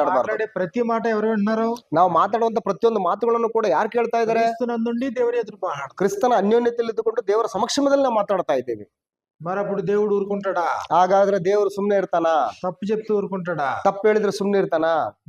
మాట్లాడే ప్రతి మాట ఎవరు వింటున్నారు? ನಾವು ಮಾತಾಡುವಂತ ಪ್ರತಿಯೊಂದು ಮಾತುಗಳನ್ನು ಕೂಡ ಯಾರು ಕೇಳ್ತಾ ಇದ್ದಾರೆ? క్రీస్తునందుండి దేవుని ఎదుట మాట్లాడు. ಕ್ರಿಸ್ತನ ಅನ್ಯೋನ್ಯತೆಯಲ್ಲಿ ಇದ್ದುಕೊಂಡು ದೇವರ ಸಮಕ್ಷಮದಲ್ಲಿ ನಾವು ಮಾತಾಡ್ತಾ ಇದ್ದೀವಿ. మరి అప్పుడు దేవుడు ఊరుకుంటాడా? ಹಾಗಾದ್ರೆ ದೇವರು ಸುಮ್ನೆ ಇರ್ತಾನ? తప్పు చెప్తే ఊరుకుంటాడా? ತಪ್ಪು ಹೇಳಿದ್ರೆ ಸುಮ್ನೆ ಇರ್ತಾನ?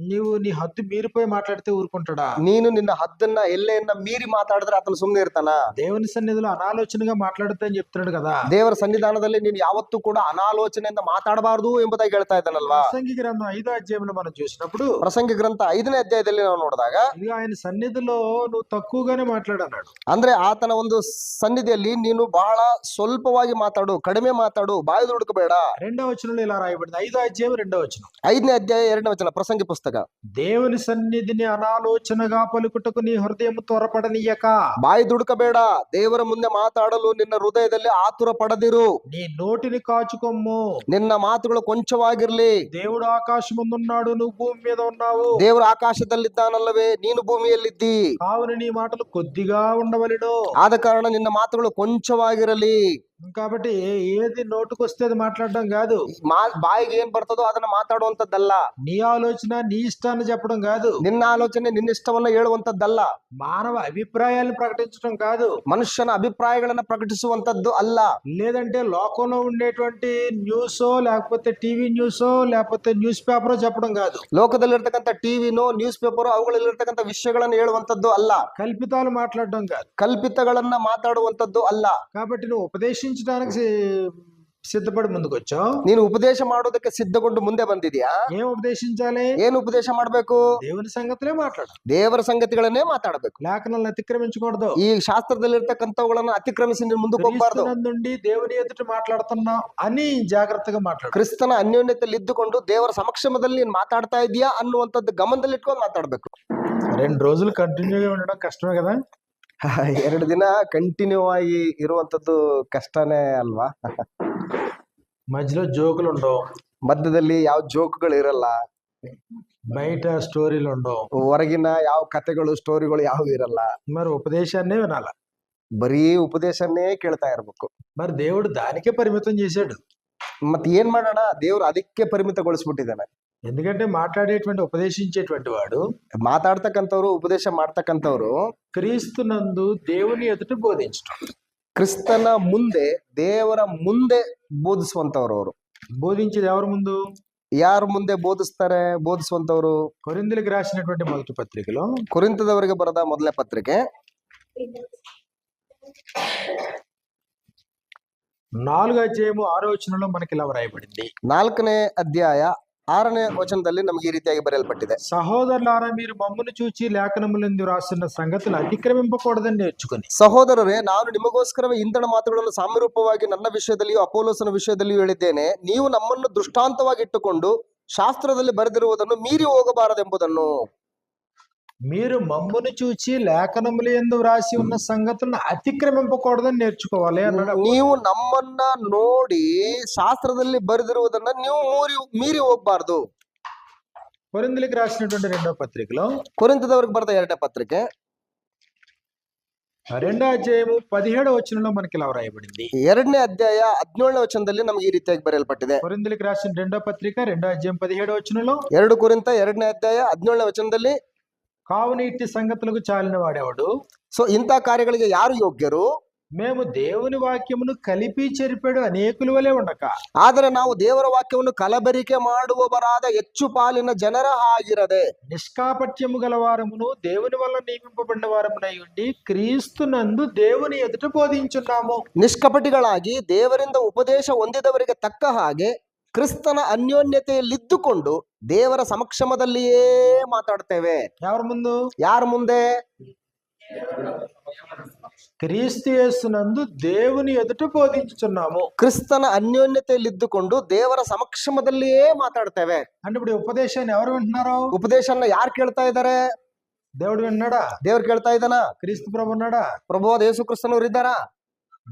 నీవు నీ హద్దు మీరిపోయి మాట్లాడితే ఊరుకుంటాడా? ನೀನು ನಿನ್ನ ಹದ್ದನ್ನ ಎಲ್ಲೆಯನ್ನ ಮೀರಿ ಮಾತಾಡಿದ್ರೆ ಆತನು ಸುಮ್ನೆ ಇರ್ತಾನ? దేవుని సన్నిధిలో అనాలోచనగా మాట్లాడద్దు అని చెప్తున్నాడు కదా. ದೇವರ ಸನ್ನಿಧಾನದಲ್ಲಿ ನೀನು ಯಾವತ್ತೂ ಕೂಡ ಅನಾಲೋಚನೆಯಿಂದ ಮಾತಾಡಬಾರದು ಎಂಬುದಾಗಿ ಹೇಳ್ತಾ ಇದ್ದಾನಲ್ವಾ? ప్రసంగి గ్రంథం 5వ అధ్యాయంలో మనం చూసినప్పుడు ಪ್ರಸಂಗಿ ಗ್ರಂಥ 5ನೇ ಅಧ್ಯಾಯದಲ್ಲಿ ನಾವು ನೋಡಿದಾಗ ఇది ఆయన సన్నిధిలో నువ్వు తక్కువగానే మాట్లాడన్నాడు. ಅಂದ್ರೆ ಆತನ ಒಂದು ಸನ್ನಿಧಿಯಲ್ಲಿ ನೀನು ಬಹಳ ಸ್ವಲ್ಪವಾಗಿ ಮಾತಾಡು, ಕಡಿಮೆ ಮಾತಾಡು, ಬಾಯಿ ದುಡುಕಬೇಡ. 2వ వచనంలో ఇలా రాయబడింది. 5వ అధ్యాయం 2వ వచనం. 5ನೇ ಅಧ್ಯಾಯ 2ನೇ ವಚನ, ಪ್ರಸಂಗಿ ಪುಸ್ತಕ. దేవుని సన్నిధిని అనాలోచనగా పలుకుటకు నీ హృదయం త్వరపడనీయక. ಬಾಯಿ ದುಡುಕಬೇಡ, ದೇವರ ಮುಂದೆ ಮಾತಾಡಲು ನಿನ್ನ ಹೃದಯದಲ್ಲಿ ಆತುರ ಪಡದಿರು. నీ నోటిని కాచుకొమ్ము. ನಿನ್ನ ಮಾತುಗಳು ಕೊಂಚವಾಗಿರ್ಲಿ. దేవుడు ఆకాశమందున్నాడు, నువ్వు భూమి మీద ఉన్నావు. ದೇವರು ಆಕಾಶದಲ್ಲಿದ್ದಾನಲ್ಲವೇ, ನೀನು ಭೂಮಿಯಲ್ಲಿದ್ದಿ. కావున నీ మాటలు కొద్దిగా ఉండవలెను. ಆದ ಕಾರಣ ನಿನ್ನ ಮಾತುಗಳು ಕೊಂಚವಾಗಿರಲಿ. కాబట్టి ఏది నోటుకొస్తే అది మాట్లాడడం కాదు. ಬಾಯಿಗೆ ಏನ್ ಬರ್ತದೋ ಅದನ್ನ ಮಾತಾಡುವಂತದ್ದಲ್ಲ. నీ ఆలోచన నీ ఇష్టాన్ని చెప్పడం కాదు. ನಿನ್ನ ಆಲೋಚನೆ ನಿನ್ನ ಇಷ್ಟವನ್ನ ಹೇಳುವಂತದ್ದಲ್ಲ. మానవ అభిప్రాయాలను ప్రకటించడం కాదు. ಮನುಷ್ಯನ ಅಭಿಪ್ರಾಯಗಳನ್ನ ಪ್ರಕಟಿಸುವಂತದ್ದು ಅಲ್ಲ. లేదంటే లోకంలో ఉండేటువంటి న్యూసో లేకపోతే టీవీ న్యూసో లేకపోతే న్యూస్ పేపరో చెప్పడం కాదు. ಲೋಕದಲ್ಲಿರ್ತಕ್ಕಂಥ ಟಿವಿನೋ ನ್ಯೂಸ್ ಪೇಪರ್ ಅವುಗಳಲ್ಲಿರ್ತಕ್ಕಂಥ ವಿಷಯಗಳನ್ನು ಹೇಳುವಂತದ್ದು ಅಲ್ಲ. కల్పితాలు మాట్లాడడం కాదు. ಕಲ್ಪಿತಗಳನ್ನ ಮಾತಾಡುವಂತದ್ದು ಅಲ್ಲ. కాబట్టి నువ్వు ఉపదేశించడానికి సిద్ధపడి ముందుకు వచ్చావు. ನೀನು ಉಪದೇಶ ಮಾಡೋದಕ್ಕೆ ಸಿದ್ಧಗೊಂಡು ಮುಂದೆ ಬಂದಿದ್ಯಾ? ఏం ఉపదేశించాలి? ಏನು ಉಪದೇಶ ಮಾಡ್ಬೇಕು? దేవుని సంగతులే మాట్లాడు. ದೇವರ ಸಂಗತಿಗಳನ್ನೇ ಮಾತಾಡಬೇಕು. లేఖనాలను అతిక్రమించకూడదు. ಈ ಶಾಸ್ತ್ರದಲ್ಲಿರ್ತಕ್ಕಂಥವುಗಳನ್ನ ಅತಿಕ್ರಮಿಸಿ ನೀನು ಮುಂದಕ್ಕೆ ಹೋಗಬಾರ್ದು. నుండి దేవుని ఎదుట మాట్లాడుతున్నావు అని జాగ్రత్తగా మాట్లాడు. ಕ್ರಿಸ್ತನ ಅನ್ಯೋನ್ಯತೆಯಲ್ಲಿ ಇದ್ದುಕೊಂಡು ದೇವರ ಸಮಕ್ಷಮದಲ್ಲಿ ನೀನು ಮಾತಾಡ್ತಾ ಇದೀಯಾ ಅನ್ನುವಂಥದ್ದು ಗಮನದಲ್ಲಿ ಇಟ್ಕೊಂಡು ಮಾತಾಡ್ಬೇಕು. 2 రోజులు ಕಂಟಿನ್ಯೂగా ఉండడం కష్టమే కదా. 2 ದಿನ ಕಂಟಿನ್ಯೂ ಆಗಿ ಇರುವಂತದ್ದು ಕಷ್ಟನೇ ಅಲ್ವಾ? మధ్యలో జోకులు ఉండవు, ಮಧ್ಯದಲ್ಲಿ ಯಾವ ಜೋಕ್ಗಳು ಇರಲ್ಲ, బయట స్టోరీలు ఉండవు, ಹೊರಗಿನ ಯಾವ ಕಥೆಗಳು ಸ್ಟೋರಿಗಳು ಯಾವ ಇರಲ್ಲ. మరి ఉపదేశాన్నే వినాల. ಬರೀ ಉಪದೇಶನ್ನೇ ಕೇಳ್ತಾ ಇರ್ಬೇಕು. మరి దేవుడు దానికే పరిమితం చేశాడు. ಮತ್ ಏನ್ ಮಾಡೋಣ? ದೇವ್ರು ಅದಕ್ಕೆ ಪರಿಮಿತಗೊಳಿಸ್ಬಿಟ್ಟಿದ್ದಾನೆ. ఎందుకంటే మాట్లాడేటువంటి ఉపదేశించేటువంటి వాడు, ಮಾತಾಡ್ತಕ್ಕಂಥವ್ರು, ಉಪದೇಶ ಮಾಡ್ತಕ್ಕಂಥವ್ರು క్రీస్తునందు దేవుని ఎదుట బోధించడం. ಕ್ರಿಸ್ತನ ಮುಂದೆ, ದೇವರ ಮುಂದೆ ಬೋಧಿಸುವಂತವ್ರು. ಅವರು బోధించేది ఎవరి ముందు? ಯಾರು ಮುಂದೆ ಬೋಧಿಸ್ತಾರೆ? ಬೋಧಿಸುವಂತವ್ರು కొరింథీయులకు రాసినటువంటి మొదటి పత్రికలో, ಕೊರಿಂಥದವರಿಗೆ ಬರೆದ ಮೊದಲನೇ ಪತ್ರಿಕೆ 4వ అధ్యాయము 6వ వచనంలో మనకి ఇలా రాయబడింది. 4ನೇ ಅಧ್ಯಾಯ 6ನೇ ವಚನದಲ್ಲಿ ನಮಗೆ ಈ ರೀತಿಯಾಗಿ ಬರೆಯಲ್ಪಟ್ಟಿದೆ. సహోదరులారా, మీరు మమ్మును చూచి లేఖనములందు రాసిన సంగతులు అతిక్రమింపకూడదని నేర్చుకుని. ಸಹೋದರರೇ, ನಾನು ನಿಮಗೋಸ್ಕರವೇ ಇಂಧನ ಮಾತುಗಳನ್ನು ಸಾಮ್ಯರೂಪವಾಗಿ ನನ್ನ ವಿಷಯದಲ್ಲಿಯೂ ಅಪೋಲೋಸನ ವಿಷಯದಲ್ಲಿಯೂ ಹೇಳಿದ್ದೇನೆ. ನೀವು ನಮ್ಮನ್ನು ದೃಷ್ಟಾಂತವಾಗಿ ಇಟ್ಟುಕೊಂಡು ಶಾಸ್ತ್ರದಲ್ಲಿ ಬರೆದಿರುವುದನ್ನು ಮೀರಿ ಹೋಗಬಾರದೆಂಬುದನ್ನು. మీరు మమ్మును చూచి లేఖనములు యందు వ్రాసి ఉన్న సంగతులను అతిక్రమింపకూడదని నేర్చుకోవాలి అన్నాడు. ನೀವು ನಮ್ಮನ್ನ ನೋಡಿ ಶಾಸ್ತ್ರದಲ್ಲಿ ಬರೆದಿರುವುದನ್ನ ನೀವು ಮೀರಿ ಹೋಗ್ಬಾರ್ದು. కొరింథీయులకు రాసినటువంటి 2వ పత్రికలో, ಕೊರಿಂಥದವರಿಗೆ ಬರೆದ 2ನೇ ಪತ್ರಿಕೆ 2వ అధ్యాయము 17వ వచనంలో మనకి ఇలా రాయబడింది. 2ನೇ ಅಧ್ಯಾಯ 17ನೇ ವಚನದಲ್ಲಿ ನಮಗೆ ಈ ರೀತಿಯಾಗಿ ಬರೆಯಲ್ಪಟ್ಟಿದೆ. కొరింథీయులకు రాసిన 2వ పత్రిక 2వ అధ్యాయం 17వ వచనంలో, 2 ಕೊರಿಂಥ 2ನೇ ಅಧ್ಯಾಯ 17ನೇ ವಚನದಲ್ಲಿ, కావున ఇట్టి సంగతులకు చాలిన వాడేవాడు. ಸೊ ಇಂಥ ಕಾರ್ಯಗಳಿಗೆ ಯಾರು ಯೋಗ್ಯರು? మేము దేవుని వాక్యమును కలిపి చెరిపాడు అనేకుల వలె ఉండక, ಆದರೆ ನಾವು ದೇವರ ವಾಕ್ಯವನ್ನು ಕಲಬೆರಿಕೆ ಮಾಡುವವರಾದ ಹೆಚ್ಚು ಪಾಲಿನ ಜನರ ಹಾಗಿರದೆ, నిష్కాపట్యము గలవారమును దేవుని వల్ల నియమింపబడిన వారమునై ఉండి క్రీస్తునందు దేవుని ఎదుట బోధించున్నాము. ನಿಷ್ಕಪಟಿಗಳಾಗಿ ದೇವರಿಂದ ಉಪದೇಶ ಹೊಂದಿದವರಿಗೆ ತಕ್ಕ ಹಾಗೆ ಕ್ರಿಸ್ತನ ಅನ್ಯೋನ್ಯತೆಯಲ್ಲಿದ್ದುಕೊಂಡು ದೇವರ ಸಮಕ್ಷಮದಲ್ಲಿಯೇ ಮಾತಾಡ್ತೇವೆ. ఎవరి ముందు? ಯಾರ ಮುಂದೆ? క్రీస్తు యేసునందు దేవుని ఎదుట బోధించుచున్నాము. ಕ್ರಿಸ್ತನ ಅನ್ಯೋನ್ಯತೆಯಲ್ಲಿದ್ದುಕೊಂಡು ದೇವರ ಸಮಕ್ಷಮದಲ್ಲಿಯೇ ಮಾತಾಡ್ತೇವೆ. అంటే ఇప్పుడు ఉపదేశాన్ని ఎవరు వింటున్నారు? ಉಪದೇಶನ ಯಾರು ಕೇಳ್ತಾ ಇದ್ದಾರೆ? దేవుడు విన్నాడా? ದೇವ್ರು ಕೇಳ್ತಾ ಇದ್ದಾನ? క్రీస్తు ప్రభు ఉన్నాడా? ಪ್ರಭುವಾದ ಯೇಸು ಕ್ರಿಸ್ತನವ್ರು ಇದ್ದಾರಾ?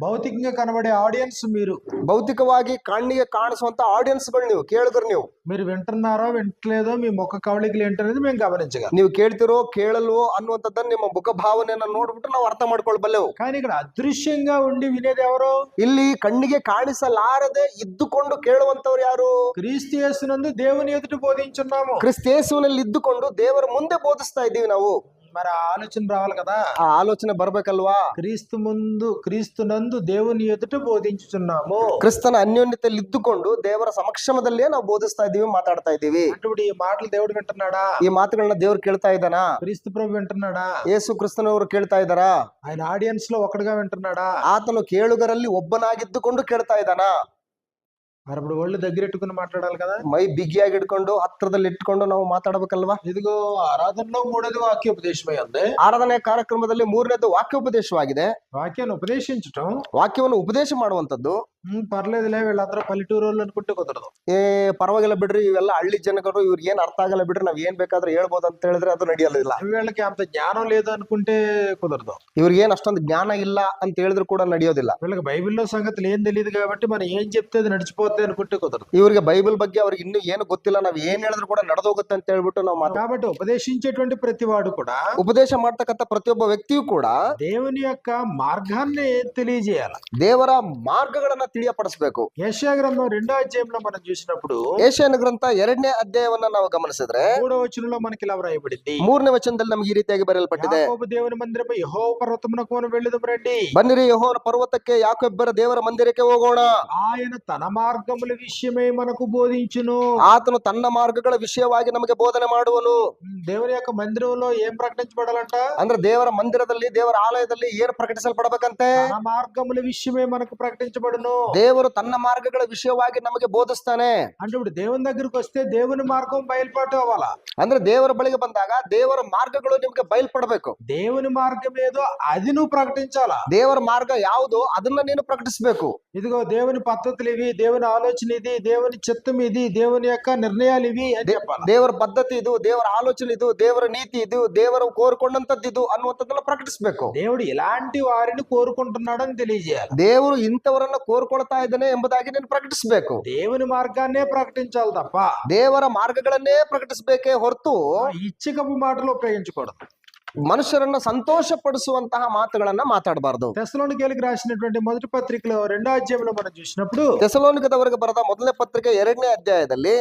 భౌతికంగా కనబడే ఆడియన్స్ మీరు. ಭೌತಿಕವಾಗಿ ಕಣ್ಣಿಗೆ ಕಾಣಿಸುವಂತ ಆಡಿಯನ್ಸ್ ಗಳು ನೀವು, ಕೇಳುಗರು ನೀವು. మీరు వింటున్నారో వింటలేదో మీ ముఖ కవళికలు ఏంటనేది మేము గమనించగలం. ನೀವು ಕೇಳ್ತಿರೋ ಕೇಳಲ್ವೋ ಅನ್ನುವಂಥದ್ದನ್ನ ನಿಮ್ಮ ಮುಖ ಭಾವನೆಯನ್ನ ನೋಡ್ಬಿಟ್ಟು ನಾವು ಅರ್ಥ ಮಾಡ್ಕೊಳ್ಬಲ್ಲೆವು. కానీ ఇక్కడ అదృశ్యంగా ఉండి వినేది ఎవరు? ಇಲ್ಲಿ ಕಣ್ಣಿಗೆ ಕಾಣಿಸಲಾರದೆ ಇದ್ದುಕೊಂಡು ಕೇಳುವಂತವ್ರು ಯಾರು? క్రీస్తు యేసునందు దేవుని ఎదుట బోధించున్నాము. ಕ್ರಿಸ್ತೇಸುವಿನಲ್ಲಿ ಇದ್ದುಕೊಂಡು ದೇವರ ಮುಂದೆ ಬೋಧಿಸ್ತಾ ಇದ್ದೀವಿ ನಾವು. మరి ఆ ఆలోచన రావాలి కదా. ಆ ಆಲೋಚನೆ ಬರ್ಬೇಕಲ್ವಾ? క్రీస్తునందు దేవుని ఎదుట బోధించుచున్నాము. ಕ್ರಿಸ್ತನ ಅನ್ಯೋನ್ಯತೆಯಲ್ಲಿ ಇದ್ದುಕೊಂಡು ದೇವರ ಸಮಕ್ಷಮದಲ್ಲೇ ನಾವು ಬೋಧಿಸ್ತಾ ಇದ್ದೀವಿ, ಮಾತಾಡ್ತಾ ಇದ್ದೀವಿ. అంటే ఈ మాటలు దేవుడు వింటున్నాడా? ಈ ಮಾತುಗಳನ್ನ ದೇವ್ರು ಕೇಳ್ತಾ ಇದ್ದಾನಾ? క్రీస్తు ప్రభు వింటున్నాడా? ಯೇಸು ಕ್ರಿಸ್ತನವರು ಕೇಳ್ತಾ ಇದ್ದಾರಾ? ఆయన ఆడియన్స్ లో ఒకటిగా వింటున్నాడా? ಆತನು ಕೇಳುಗರಲ್ಲಿ ಒಬ್ಬನಾಗಿದ್ದುಕೊಂಡು ಕೇಳ್ತಾ ಇದ್ದಾನಾ? మరి ఇప్పుడు ఒళ్ళు దగ్గరెట్టుకుని మాట్లాడాలి కదా. ಮೈ ಬಿಗಿಯಾಗಿ ಇಟ್ಕೊಂಡು ಹತ್ರದಲ್ಲಿ ಇಟ್ಕೊಂಡು ನಾವು ಮಾತಾಡ್ಬೇಕಲ್ವಾ? ఇదిగో ఆరాధనలో మూడోది వాక్యోపదేశమై ఉంది. ಆರಾಧನೆ ಕಾರ್ಯಕ್ರಮದಲ್ಲಿ ಮೂರನೇದು ವಾಕ್ಯೋಪದೇಶವಾಗಿದೆ. వాక్యాన్ని ఉపదేశించటం, ವಾಕ್ಯವನ್ನು ಉಪದೇಶ ಮಾಡುವಂತದ್ದು. పర్లేదులే వీళ్ళందరూ పల్లెటూరు వాళ్ళు అనుకుంటే కుదరదు. ಪರವಾಗಿಲ್ಲ ಬಿಡ್ರಿ, ಇವೆಲ್ಲ ಹಳ್ಳಿ ಜನಗಳು, ಇವ್ರಿಗೆ ಏನ್ ಅರ್ಥ ಆಗಲ್ಲ ಬಿಡ್ರಿ, ನಾವ್ ಏನ್ ಬೇಕಾದ್ರೂ ಹೇಳ್ಬೋದು ಅಂತ ಹೇಳಿದ್ರೆ ಅದು ನಡೆಯಲ್ಲ. వీళ్ళకి అంత జ్ఞానం లేదు అనుకుంటే కుదరదు. ಇವ್ರಿಗೆ ಏನ್ ಅಷ್ಟೊಂದು ಜ್ಞಾನ ಇಲ್ಲ ಅಂತ ಹೇಳಿದ್ರು ಕೂಡ ನಡೆಯೋದಿಲ್ಲ. వీళ్ళకి బైబిల్లో సంగతులు ఏం తెలియదు కాబట్టి మనం ఏం చెప్తే అది నడిచిపోతే అనుకుంటే కుదరదు. ಇವ್ರಿಗೆ ಬೈಬಲ್ ಬಗ್ಗೆ ಅವ್ರಿಗೆ ಇನ್ನೂ ಏನು ಗೊತ್ತಿಲ್ಲ, ನಾವ್ ಏನ್ ಹೇಳಿದ್ರು ಕೂಡ ನಡೆದೋಗುತ್ತೆ ಅಂತ ಹೇಳ್ಬಿಟ್ಟು ನಾವು కాబట్టి ఉపదేశించేటువంటి ప్రతివాడు కూడా, ಉಪದೇಶ ಮಾಡ್ತಕ್ಕಂಥ ಪ್ರತಿಯೊಬ್ಬ ವ್ಯಕ್ತಿಯು ಕೂಡ దేవుని యొక్క మార్గాన్ని తెలియజేయాలి, ದೇವರ ಮಾರ್ಗಗಳನ್ನ ತಿಳಿಯಪಡಿಸಬೇಕು. యెషయా గ్రంథం 2వ అధ్యాయంలో మనం చూసినప్పుడు, ಯೆಶಾಯನ ಗ್ರಂಥ 2ನೇ ಅಧ್ಯಾಯವನ್ನ ನಾವು ಗಮನಿಸಿದ್ರೆ 3వ వచనంలో మనకి ఇలా వ్రాయబడింది. 3ನೇ ವಚನದಲ್ಲಿ ನಮಗೆ ಈ ರೀತಿಯಾಗಿ ಬರೆಯಲ್ಪಟ್ಟಿದೆ. యాకోబు దేవుని మందిరపై యెహోవా పర్వతమునకు మనం వెళ్ళుదాం రండి. ಬನ್ನಿರಿ, ಯೆಹೋವನ ಪರ್ವತಕ್ಕೆ, ಯಾಕೋಬ್ಬರ ದೇವರ ಮಂದಿರಕ್ಕೆ ಹೋಗೋಣ. ఆయన తన మార్గముల విషయమై మనకు బోధించును. ಆತನು ತನ್ನ ಮಾರ್ಗಗಳ ವಿಷಯವಾಗಿ ನಮಗೆ ಬೋಧನೆ ಮಾಡುವನು. దేవుని యొక్క మందిరంలో ఏం ప్రకటించబడాలంట? ಅಂದ್ರೆ ದೇವರ ಮಂದಿರದಲ್ಲಿ, ದೇವರ ಆಲಯದಲ್ಲಿ ಏನು ಪ್ರಕಟಿಸಲ್ಪಡಬೇಕಂತೆ? తన మార్గముల విషయమై మనకు ప్రకటించబడును. ದೇವರು ತನ್ನ ಮಾರ್ಗಗಳ ವಿಷಯವಾಗಿ ನಮಗೆ ಬೋಧಿಸ್ತಾನೆ. అంటే ఇప్పుడు దేవుని దగ్గరికి వస్తే దేవుని మార్గం బయలుపాటు అవ్వాలా? ಅಂದ್ರೆ ದೇವರ ಬಳಿಗೆ ಬಂದಾಗ ದೇವರ ಮಾರ್ಗಗಳು ನಿಮ್ಗೆ ಬಯಲ್ಪಡಬೇಕು. దేవుని మార్గం ఏదో అది నువ్వు ప్రకటించాలా. ದೇವರ ಮಾರ್ಗ ಯಾವುದು ಅದನ್ನ ನೀನು ಪ್ರಕಟಿಸಬೇಕು. ఇదిగో దేవుని పద్ధతులు ఇవి, దేవుని ఆలోచన ఇది, దేవుని చిత్తం ఇది, దేవుని యొక్క నిర్ణయాలు ఇవి అని చెప్పాలి. ದೇವರ ಪದ್ಧತಿ ಇದು, ದೇವರ ಆಲೋಚನೆ ಇದು, ದೇವರ ನೀತಿ ಇದು, ದೇವರು ಕೋರ್ಕೊಂಡಂತದ್ದು ಇದು ಅನ್ನುವಂಥದ್ದನ್ನ ಪ್ರಕಟಿಸಬೇಕು. దేవుడు ఇలాంటి వారిని కోరుకుంటున్నాడని తెలియజేయాలి. ದೇವರು ಇಂಥವರನ್ನ ಕೋರ್ಕೊಳ್ತಾ ಇದ್ದಾನೆ ಎಂಬುದಾಗಿ ನೀನು ಪ್ರಕಟಿಸಬೇಕು. దేవుని మార్గాన్నే ప్రకటించాలి తప్ప ದೇವರ ಮಾರ್ಗಗಳನ್ನೇ ಪ್ರಕಟಿಸಬೇಕೇ ಹೊರತು ఇచ్చికపు మాటలు ఉపయోగించకూడదు. ಮನುಷ್ಯರನ್ನ ಸಂತೋಷ ಪಡಿಸುವಂತಹ ಮಾತುಗಳನ್ನ ಮಾತಾಡಬಾರದು. తెస్సలోనికీయులకు రాసినటువంటి మొదటి పత్రికలో 2వ అధ్యాయంలో మనం చూసినప్పుడు, ತೆಸಲೋನಿಕದವರಿಗೆ ಬರೆದ ಮೊದಲನೇ ಪತ್ರಿಕೆ 2ನೇ ಅಧ್ಯಾಯದಲ್ಲಿ,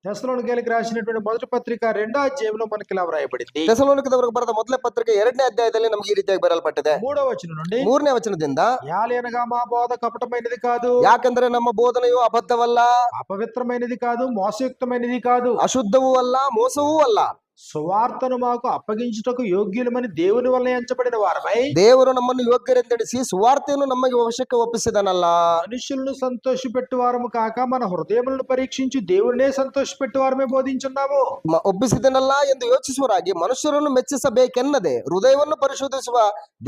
తెస్సలోనికీయులకు రాసినటువంటి మొదటి పత్రిక 2వ అధ్యాయంలో మనకి ఇలా వ్రాయబడింది. ತೆಸಲೋನಿಕದವರಿಗೆ ಬರೆದ ಮೊದಲನೇ ಪತ್ರಿಕೆ 2ನೇ ಅಧ್ಯಾಯದಲ್ಲಿ ನಮಗೆ ಈ ರೀತಿಯಾಗಿ ಬರೆಯಲ್ಪಟ್ಟಿದೆ. 3వ వచనం నుండి, 3ನೇ ವಚನದಿಂದ, యాలేనగా మా బోధ కపటమైనది కాదు, ಯಾಕೆಂದರೆ ನಮ್ಮ ಬೋಧನೆಯು ಅಬದ್ಧವಲ್ಲ, అపవిత్రమైనది కాదు, మోసయుక్తమైనది కాదు, ಅಶುದ್ಧವೂ ಅಲ್ಲ, ಮೋಸವೂ ಅಲ್ಲ. సువార్తను మాకు అప్పగించుటకు యోగ్యులమని దేవుని వల్ల ఎంచబడిన వారమై, ದೇವರು ನಮ್ಮನ್ನು ಯೋಗ್ಯರೆಂದೆಣಿಸಿ ಸುವಾರ್ತೆಯನ್ನು ನಮಗೆ ವಶಕ್ಕೆ ಒಪ್ಪಿಸಿದನಲ್ಲ. మనుషులను సంతోషపెట్టు వారము కాక మన హృదయములను పరీక్షించి దేవుడినే సంతోషపెట్టు వారమే బోధించున్నాము. ಒಪ್ಪಿಸಿದನಲ್ಲ ಎಂದು ಯೋಚಿಸುವರಾಗಿ ಮನುಷ್ಯರನ್ನು ಮೆಚ್ಚಿಸಬೇಕೆನ್ನದೆ ಹೃದಯವನ್ನು ಪರಿಶೋಧಿಸುವ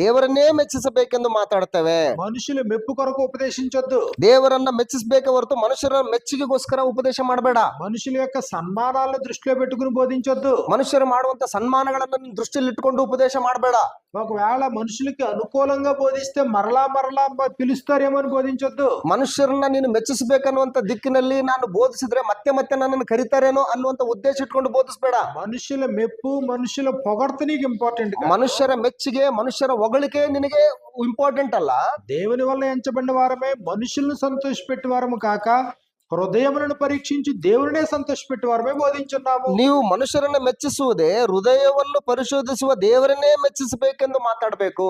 ದೇವರನ್ನೇ ಮೆಚ್ಚಿಸಬೇಕೆಂದು ಮಾತಾಡ್ತೇವೆ. మనుషులు మెప్పు కొరకు ఉపదేశించొద్దు. ದೇವರನ್ನ ಮೆಚ್ಚಿಸಬೇಕೆ ಹೊರತು ಮನುಷ್ಯರ ಮೆಚ್ಚುಗೆಗೋಸ್ಕರ ಉಪದೇಶ ಮಾಡಬೇಡ. మనుషుల యొక్క సన్మానాలను దృష్టిలో పెట్టుకుని బోధించొద్దు. ಮನುಷ್ಯರು ಮಾಡುವಂತ ಸನ್ಮಾನಗಳನ್ನ ದೃಷ್ಟಿಯಲ್ಲಿ ಇಟ್ಟುಕೊಂಡು ಉಪದೇಶ ಮಾಡಬೇಡ. ఒకవేళ మనుషులకి అనుకూలంగా బోధిస్తే మరలా పిలుస్తారేమో అని బోధించొద్దు. ಮನುಷ್ಯರನ್ನ ನೀನು ಮೆಚ್ಚಿಸಬೇಕನ್ನುವಂತ ದಿಕ್ಕಿನಲ್ಲಿ ನಾನು ಬೋಧಿಸಿದ್ರೆ ಮತ್ತೆ ಮತ್ತೆ ನನ್ನನ್ನು ಕರೀತಾರೇನೋ ಅನ್ನುವಂತ ಉದ್ದೇಶ ಇಟ್ಕೊಂಡು ಬೋಧಿಸಬೇಡ. మనుషుల మెప్పు, మనుషుల పొగడ్త నీకు ఇంపార్టెంట్. ಮನುಷ್ಯರ ಮೆಚ್ಚುಗೆ, ಮನುಷ್ಯರ ಹೊಗಳಿಕೆ ನಿನಗೆ ಇಂಪಾರ್ಟೆಂಟ್ ಅಲ್ಲ. దేవుని వల్ల ఎంచబడిన వారమే మనుషులను సంతోషపెట్టు వారము కాక హృదయములను పరీక్షించి దేవుడినే సంతోషపెట్టు వారమే బోధించున్నాము. ನೀವು ಮನುಷ್ಯರನ್ನ ಮೆಚ್ಚಿಸುವುದೇ ಹೃದಯವನ್ನು ಪರಿಶೋಧಿಸುವ ದೇವರನ್ನೇ ಮೆಚ್ಚಿಸಬೇಕೆಂದು ಮಾತಾಡಬೇಕು.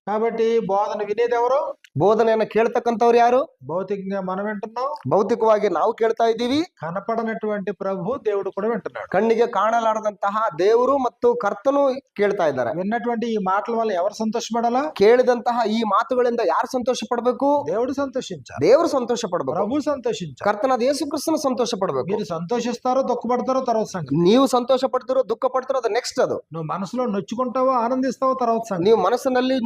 కాబట్టి బోధన వినేది ఎవరు? ಬೋಧನೆಯನ್ನ ಕೇಳ್ತಕ್ಕಂಥವ್ರು ಯಾರು? భౌతికంగా మనం వింటున్నాం, ಭೌತಿಕವಾಗಿ ನಾವು ಕೇಳ್ತಾ ಇದ್ದೀವಿ. కనపడనటువంటి ప్రభు దేవుడు కూడా వింటున్నాడు. ಕಣ್ಣಿಗೆ ಕಾಣಲಾರದಂತಹ ದೇವರು ಮತ್ತು ಕರ್ತನು ಕೇಳ್ತಾ ಇದ್ದಾರೆ. విన్నటువంటి ఈ మాటల వల్ల ఎవరు సంతోషపడాలా? ಕೇಳಿದಂತಹ ಈ ಮಾತುಗಳಿಂದ ಯಾರು ಸಂತೋಷ ಪಡಬೇಕು? దేవుడు సంతోషించాలి, ದೇವರು ಸಂತೋಷ ಪಡಬೇಕು, ప్రభు సంతోషించాలి. ಕರ್ತನಾದ ಯೇಸು ಕ್ರಿಸ್ತನು ಸಂತೋಷ ಪಡಬೇಕು. మీరు సంతోషిస్తారో దుఃఖపడతారో తర్వాత సంగతి. ನೀವು ಸಂತೋಷ ಪಡ್ತಿರೋ ದುಃಖ ಪಡ್ತಿರೋ ಅದು ನೆಕ್ಸ್ಟ್. ಅದು నువ్వు మనసులో నొచ్చుకుంటావో ఆనందిస్తావో తర్వాత సంగతి. ನೀವು ಮನಸ್ಸಿನಲ್ಲಿ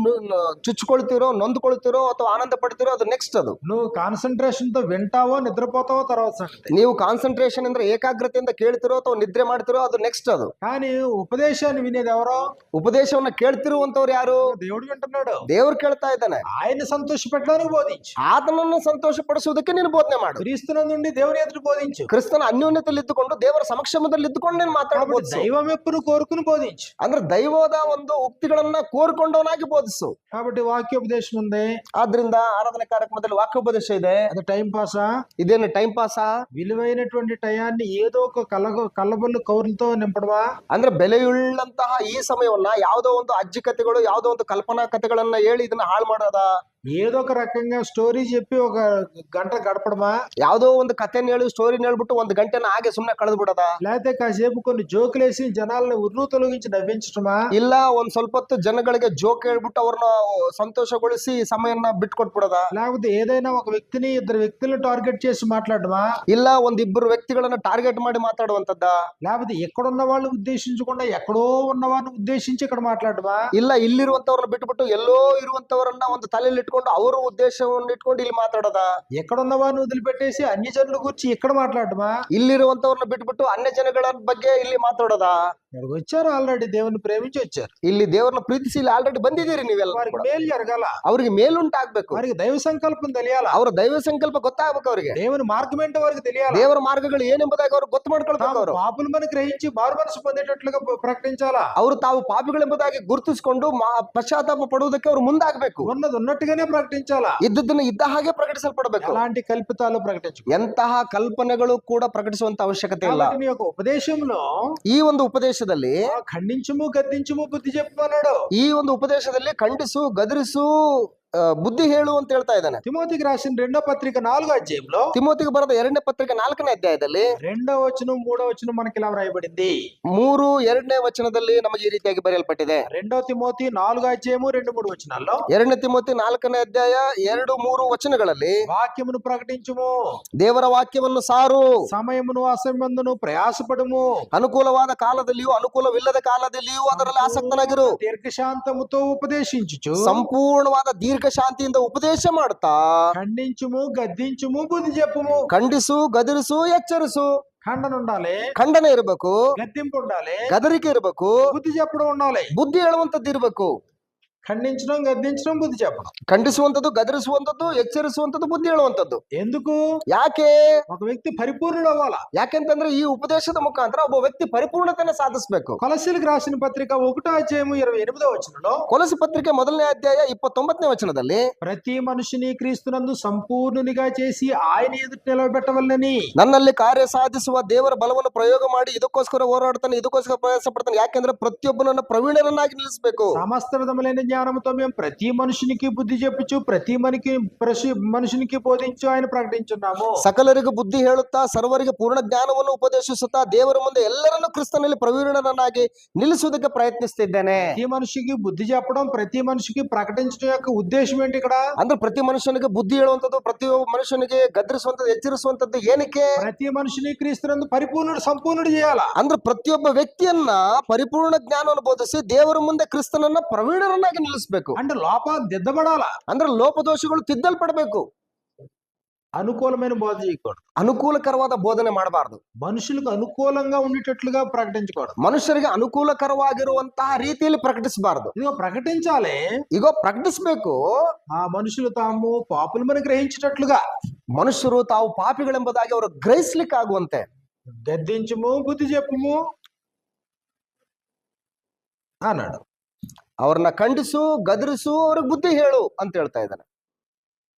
ಚುಚ್ಕೊಳ್ತಿರೋ, ನೊಂದ್ಕೊಳ್ತಿರೋ ಅಥವಾ ಆನಂದ ಪಡ್ತಿರೋ ಅದು ನೆಕ್ಸ್ಟ್. ಅದು నువ్వు కాన్సన్ట్రేషన్ తో వింటావో నిద్రపోతావో తర్వాత సంగతి. ನೀವು ಕಾನ್ಸಂಟ್ರೇಷನ್ ಅಂದ್ರೆ ಏಕಾಗ್ರತೆಯಿಂದ ಕೇಳ್ತಿರೋ ಅಥವಾ ನಿದ್ರೆ ಮಾಡ್ತಿರೋ ಅದು ನೆಕ್ಸ್ಟ್. ಅದು కానీ ఉపదేశాన్ని వినేది ఎవరో? ಉಪದೇಶವನ್ನ ಕೇಳ್ತಿರುವಂತವ್ರು ಯಾರು? దేవుడు వింటున్నాడు. ದೇವ್ರು ಕೇಳ್ತಾ ಇದ್ದಾನೆ. ఆయన సంతోష పెట్టడానికి బోధించు. ಆತನನ್ನು ಸಂತೋಷ ಪಡಿಸುವುದಕ್ಕೆ ನೀನು ಬೋಧನೆ ಮಾಡು. క్రీస్తునందుండి దేవుని ఎదుట బోధించు. ಕ್ರಿಸ್ತನ ಅನ್ಯೋನ್ಯತೆಯಲ್ಲಿ ಇದ್ದುಕೊಂಡು ದೇವರ ಸಮಕ್ಷಮದಲ್ಲಿ ಇದ್ದುಕೊಂಡು ನೀನು ಮಾತಾಡಬಹುದು. దైవం ఎప్పుడు కోరుకుని బోధించు. ಅಂದ್ರೆ ದೈವದ ಒಂದು ಉಕ್ತಿಗಳನ್ನ ಕೋರ್ಕೊಂಡವನಾಗಿ ಬೋಧಿಸು. కాబట్టి వాక్యోపదేశం ఉంది. ಆದ್ರಿಂದ ಆರಾಧನೆ ಕಾರ್ಯಕ್ರಮದಲ್ಲಿ ವಾಕ್ಯೋಪದೇಶ ಇದೆ. అది టైం పాసా? ಇದೇನು ಟೈಮ್ ಪಾಸಾ? విలువైనటువంటి టయాన్ని ఏదో ఒక కలబొల్లు కౌరులతో నింపడవా? ಅಂದ್ರೆ ಬೆಲೆಯುಳ್ಳಂತಹ ಈ ಸಮಯವನ್ನ ಯಾವುದೋ ಒಂದು ಅಜ್ಜಿ ಕಥೆಗಳು, ಯಾವುದೋ ಒಂದು ಕಲ್ಪನಾ ಕಥೆಗಳನ್ನ ಹೇಳಿ ಇದನ್ನ ಹಾಳು ಮಾಡೋದ? ఏదో ఒక రకంగా స్టోరీ చెప్పి ఒక గంట గడపడమా? ಯಾವುದೋ ಒಂದು ಕಥೆನ ಹೇಳಿ ಸ್ಟೋರಿನ ಹೇಳ್ಬಿಟ್ಟು ಒಂದು ಗಂಟೆನ ಹಾಗೆ ಸುಮ್ನೆ ಕಳೆದು ಬಿಡದ? లేకపోతే కాసేపు కొన్ని జోకులేసి జనాలను ఉర్రు తొలగించి నవ్వించటమా? ಇಲ್ಲ ಒಂದ್ ಸ್ವಲ್ಪ ಹೊತ್ತು ಜನಗಳಿಗೆ ಜೋಕ್ ಹೇಳ್ಬಿಟ್ಟು ಅವ್ರನ್ನ ಸಂತೋಷಗೊಳಿಸಿ ಸಮಯನ್ನ ಬಿಟ್ಕೊಟ್ಬಿಡದ? లేకపోతే ఏదైనా ఒక వ్యక్తిని ఇద్దరు వ్యక్తులను టార్గెట్ చేసి మాట్లాడమా? ಇಲ್ಲ ಒಂದಿಬ್ಬರು ವ್ಯಕ್ತಿಗಳನ್ನ ಟಾರ್ಗೆಟ್ ಮಾಡಿ ಮಾತಾಡುವಂತದ್ದ? లేకపోతే ఎక్కడున్న వాళ్ళు ఉద్దేశించకుండా ఎక్కడో ఉన్నవారిని ఉద్దేశించి ఇక్కడ మాట్లాడమా? ಇಲ್ಲ ಇಲ್ಲಿರುವಂತವ್ರನ್ನ ಬಿಟ್ಬಿಟ್ಟು ಎಲ್ಲೋ ಇರುವಂತವರನ್ನ ಒಂದು ತಲೆಯಲ್ಲಿ ಇಟ್ಕೊಂಡು ಅವರ ಉದ್ದೇಶವನ್ನು ಇಟ್ಕೊಂಡು ಇಲ್ಲಿ ಮಾತಾಡೋದ? ఎక్కడున్న వారిని వదిలిపెట్టేసి అన్య జనుల గురించి ఇక్కడ మాట్లాడమా? ಇಲ್ಲಿರುವಂತವ್ರನ್ನ ಬಿಟ್ಬಿಟ್ಟು ಅನ್ಯ ಜನಗಳ ಬಗ್ಗೆ ಇಲ್ಲಿ ಮಾತಾಡೋದ? ఇక్కడికి వచ్చారు, ఆల్రెడీ దేవుని ప్రేమించి వచ్చారు. ಇಲ್ಲಿ ದೇವರನ್ನ ಪ್ರೀತಿಸಿ ಇಲ್ಲಿ ಆಲ್ರೆಡಿ ಬಂದಿದ್ದೀರಿ ನೀವೆಲ್ಲ. వారికి మేలు జరగాల, ಅವ್ರಿಗೆ ಮೇಲುಂಟಾಗ್ಬೇಕು, వారికి దైవ సంకల్పం తెలియాల, ಅವರ ದೈವ ಸಂಕಲ್ಪ ಗೊತ್ತಾಗ್ಬೇಕು, ಅವರಿಗೆ దేవుని మార్గం ఏంటో వారికి తెలియాలి, ದೇವರ ಮಾರ್ಗಗಳು ಏನೆಂಬುದಾಗಿ ಅವ್ರು ಗೊತ್ತು ಮಾಡ್ಕೊಳ್ಬೇಕು. ಅವರು పాపులమని గ్రహించి మారు మనసు పొందేటట్లుగా ప్రకటించాలా. ಅವರು ತಾವು ಪಾಪಿಗಳೆಂಬುದಾಗಿ ಗುರುತಿಸಿಕೊಂಡು ಪಶ್ಚಾತ್ತಾಪ ಪಡುವುದಕ್ಕೆ ಅವರು ಮುಂದಾಗಬೇಕು. ఉన్నది ఉన్నట్టుగానే ప్రకటించాలా. ಇದ್ದದನ್ನ ಇದ್ದ ಹಾಗೆ ಪ್ರಕಟಿಸಲ್ಪಡಬೇಕು. అలాంటి కల్పితాలు ప్రకటించు. ಎಂತಹ ಕಲ್ಪನೆಗಳು ಕೂಡ ಪ್ರಕಟಿಸುವಂತ ಅವಶ್ಯಕತೆ ಇಲ್ಲ. నీ యొక్క ఉపదేశంలో ಈ ಒಂದು ಉಪದೇಶದಲ್ಲಿ ఖండించుము గద్దించుము బుద్ధి చెప్పమన్నాడు. ಈ ಒಂದು ಉಪದೇಶದಲ್ಲಿ ಖಂಡಿಸು, ಗದರಿಸು, ಬುದ್ಧಿ ಹೇಳು ಅಂತ ಹೇಳ್ತಾ ಇದ್ದಾನೆ. ತಿಮೋತಿಗೆ ರಾసిన 2వ పత్రిక 4వ అధ్యాయంలో, ತಿಮೋತಿಗೆ ಬರೆದ 2ನೇ ಪತ್ರಿಕೆ 4ನೇ ಅಧ್ಯಾಯದಲ್ಲಿ 2వ వచనం 3వ వచనం మనకి ఇలా వ్రాయబడింది. 3-2ನೇ ವಚನದಲ್ಲಿ ನಮಗೆ ಈ ರೀತಿಯಾಗಿ ಬರೆಯಲ್ಪಟ್ಟಿದೆ. 2వ తిమోతి 4వ అధ్యాయము 2-3 వచనాల్లో, 2ನೇ ತಿಮೋತಿ 4ನೇ ಅಧ್ಯಾಯ 2-3 ವಚನಗಳಲ್ಲಿ వాక్యమును ప్రకటించుము, ದೇವರ ವಾಕ್ಯವನ್ನು ಸಾರು, సమయమును అసమయందును ప్రయాసపడుము, ಅನುಕೂಲವಾದ ಕಾಲದಲ್ಲಿಯೂ ಅನುಕೂಲವಿಲ್ಲದ ಕಾಲದಲ್ಲಿಯೂ ಅದರಲ್ಲಿ ಆಸಕ್ತನಾಗಿರು, దీర్ఘశాంతముతో ఉపదేశించుచు, ಸಂಪೂರ್ಣವಾದ ದೀರ್ಘ ಶಾಂತಿಯಿಂದ ಉಪದೇಶ ಮಾಡ್ತಾ, ఖండించుము గద్దించుము బుద్ధి చెప్పుము. ಖಂಡಿಸು, ಗದರಿಸು, ಎಚ್ಚರಿಸು. ఖండన ఉండాలి, ಖಂಡನೆ ಇರಬೇಕು, గద్దింపు ఉండాలి, ಗದರಿಕೆ ಇರಬೇಕು, బుద్ధి చెప్పడం ఉండాలి. ಬುದ್ಧಿ ಹೇಳುವಂತದ್ದು ಇರಬೇಕು. ఖండించడం గద్దించడం బుద్ధి చెప్పడం. ಖಂಡಿಸುವಂತದ್ದು, ಗದರಿಸುವಂತದ್ದು, ಎಚ್ಚರಿಸುವಂತದ್ದು, ಬುದ್ಧಿ ಹೇಳುವಂತದ್ದು. ఎందుకు? ಯಾಕೆ? ఒక వ్యక్తి పరిపూర్ణుడు అవ్వాలా. ಯಾಕೆಂತಂದ್ರೆ ಈ ಉಪದೇಶದ ಮುಖಾಂತರ ಒಬ್ಬ ವ್ಯಕ್ತಿ ಪರಿಪೂರ್ಣತೆಯನ್ನು ಸಾಧಿಸಬೇಕು. కొలస్సీలకు రాసిన పత్రిక 1వ అధ్యాయము 28వ వచనంలో, ಕೊಲಸಿ ಪತ್ರಿಕೆ 1ನೇ ಅಧ್ಯಾಯ 29ನೇ ವಚನದಲ್ಲಿ, ప్రతి మనిషిని క్రీస్తునందు సంపూర్ణునిగా చేసి ఆయన ఎదుట నిలబెట్టవలెనని, ನನ್ನಲ್ಲಿ ಕಾರ್ಯ ಸಾಧಿಸುವ ದೇವರ ಬಲವನ್ನು ಪ್ರಯೋಗ ಮಾಡಿ ಇದಕ್ಕೋಸ್ಕರ ಹೋರಾಡ್ತಾನೆ, ಇದಕ್ಕೋಸ್ಕರ ಪ್ರಯಾಸ ಪಡ್ತಾನೆ. ಯಾಕೆಂದ್ರೆ ಪ್ರತಿಯೊಬ್ಬನನ್ನ ಪ್ರವೀಣರನ್ನಾಗಿ ನಿಲ್ಲಿಸಬೇಕು. సమస్త విధములైన జ్ఞానముతో మేము ప్రతి మనుషునికి బుద్ధి చెప్పుచు ప్రతి మనుషునికి బోధించు ఆయన ప్రకటించున్నాము. ಸಕಲರಿಗೂ ಬುದ್ಧಿ ಹೇಳುತ್ತಾ ಸರ್ವರಿಗೆ ಪೂರ್ಣ ಜ್ಞಾನವನ್ನು ಉಪದೇಶಿಸುತ್ತಾ ದೇವರ ಮುಂದೆ ಎಲ್ಲರನ್ನು ಕ್ರಿಸ್ತನಲ್ಲಿ ಪ್ರವೀಣರನ್ನಾಗಿ ನಿಲ್ಲಿಸುವುದಕ್ಕೆ ಪ್ರಯತ್ನಿಸುತ್ತಿದ್ದೇನೆ. ప్రతి మనిషికి బుద్ధి చెప్పడం, ప్రతి మనిషికి ప్రకటించడం యొక్క ఉద్దేశం ఏంటి ఇక్కడ? ಅಂದ್ರೆ ಪ್ರತಿ ಮನುಷ್ಯನಿಗೆ ಬುದ್ಧಿ ಹೇಳುವಂತದ್ದು, ಪ್ರತಿ ಮನುಷ್ಯನಿಗೆ ಗದರಿಸುವಂತದ್ದು, ಎಚ್ಚರಿಸುವಂತದ್ದು ಏನಕ್ಕೆ? ప్రతి మనిషిని క్రీస్తునందు పరిపూర్ణుడు సంపూర్ణుడు చేయాలా. ಅಂದ್ರೆ ಪ್ರತಿಯೊಬ್ಬ ವ್ಯಕ್ತಿಯನ್ನ ಪರಿಪೂರ್ಣ ಜ್ಞಾನವನ್ನು ಬೋಧಿಸಿ ದೇವರ ಮುಂದೆ ಕ್ರಿಸ್ತನನ್ನ ಪ್ರವೀಣರನ್ನಾಗಿ ನಿಲ್ಲಿಸಬೇಕು. అంటే లోపాలు దిద్దబడాలా. ಅಂದ್ರೆ ಲೋಪದೋಷಗಳು ತಿದ್ದಲ್ಪಡಬೇಕು. అనుకూలమైన బోధ చేయకూడదు, ಅನುಕೂಲಕರವಾದ ಬೋಧನೆ ಮಾಡಬಾರದು. మనుషులకు అనుకూలంగా ఉండేటట్లుగా ప్రకటించకూడదు, ಮನುಷ್ಯರಿಗೆ ಅನುಕೂಲಕರವಾಗಿರುವಂತಹ ರೀತಿಯಲ್ಲಿ ಪ್ರಕಟಿಸಬಾರದು. ఇదిగో ప్రకటించాలి. ಈಗ ಪ್ರಕಟಿಸಬೇಕು. ఆ మనుషులు తాము పాపులమని గ్రహించేటట్లుగా, ಮನುಷ್ಯರು ತಾವು ಪಾಪಿಗಳೆಂಬುದಾಗಿ ಅವರು ಗ್ರಹಿಸ್ಲಿಕ್ಕಾಗುವಂತೆ, గద్దించుము బుద్ధి చెప్పుము అన్నాడు. ಅವ್ರನ್ನ ಖಂಡಿಸು, ಗದರಿಸು, ಅವ್ರಿಗೆ ಬುದ್ಧಿ ಹೇಳು ಅಂತ ಹೇಳ್ತಾ ಇದ್ದಾನೆ.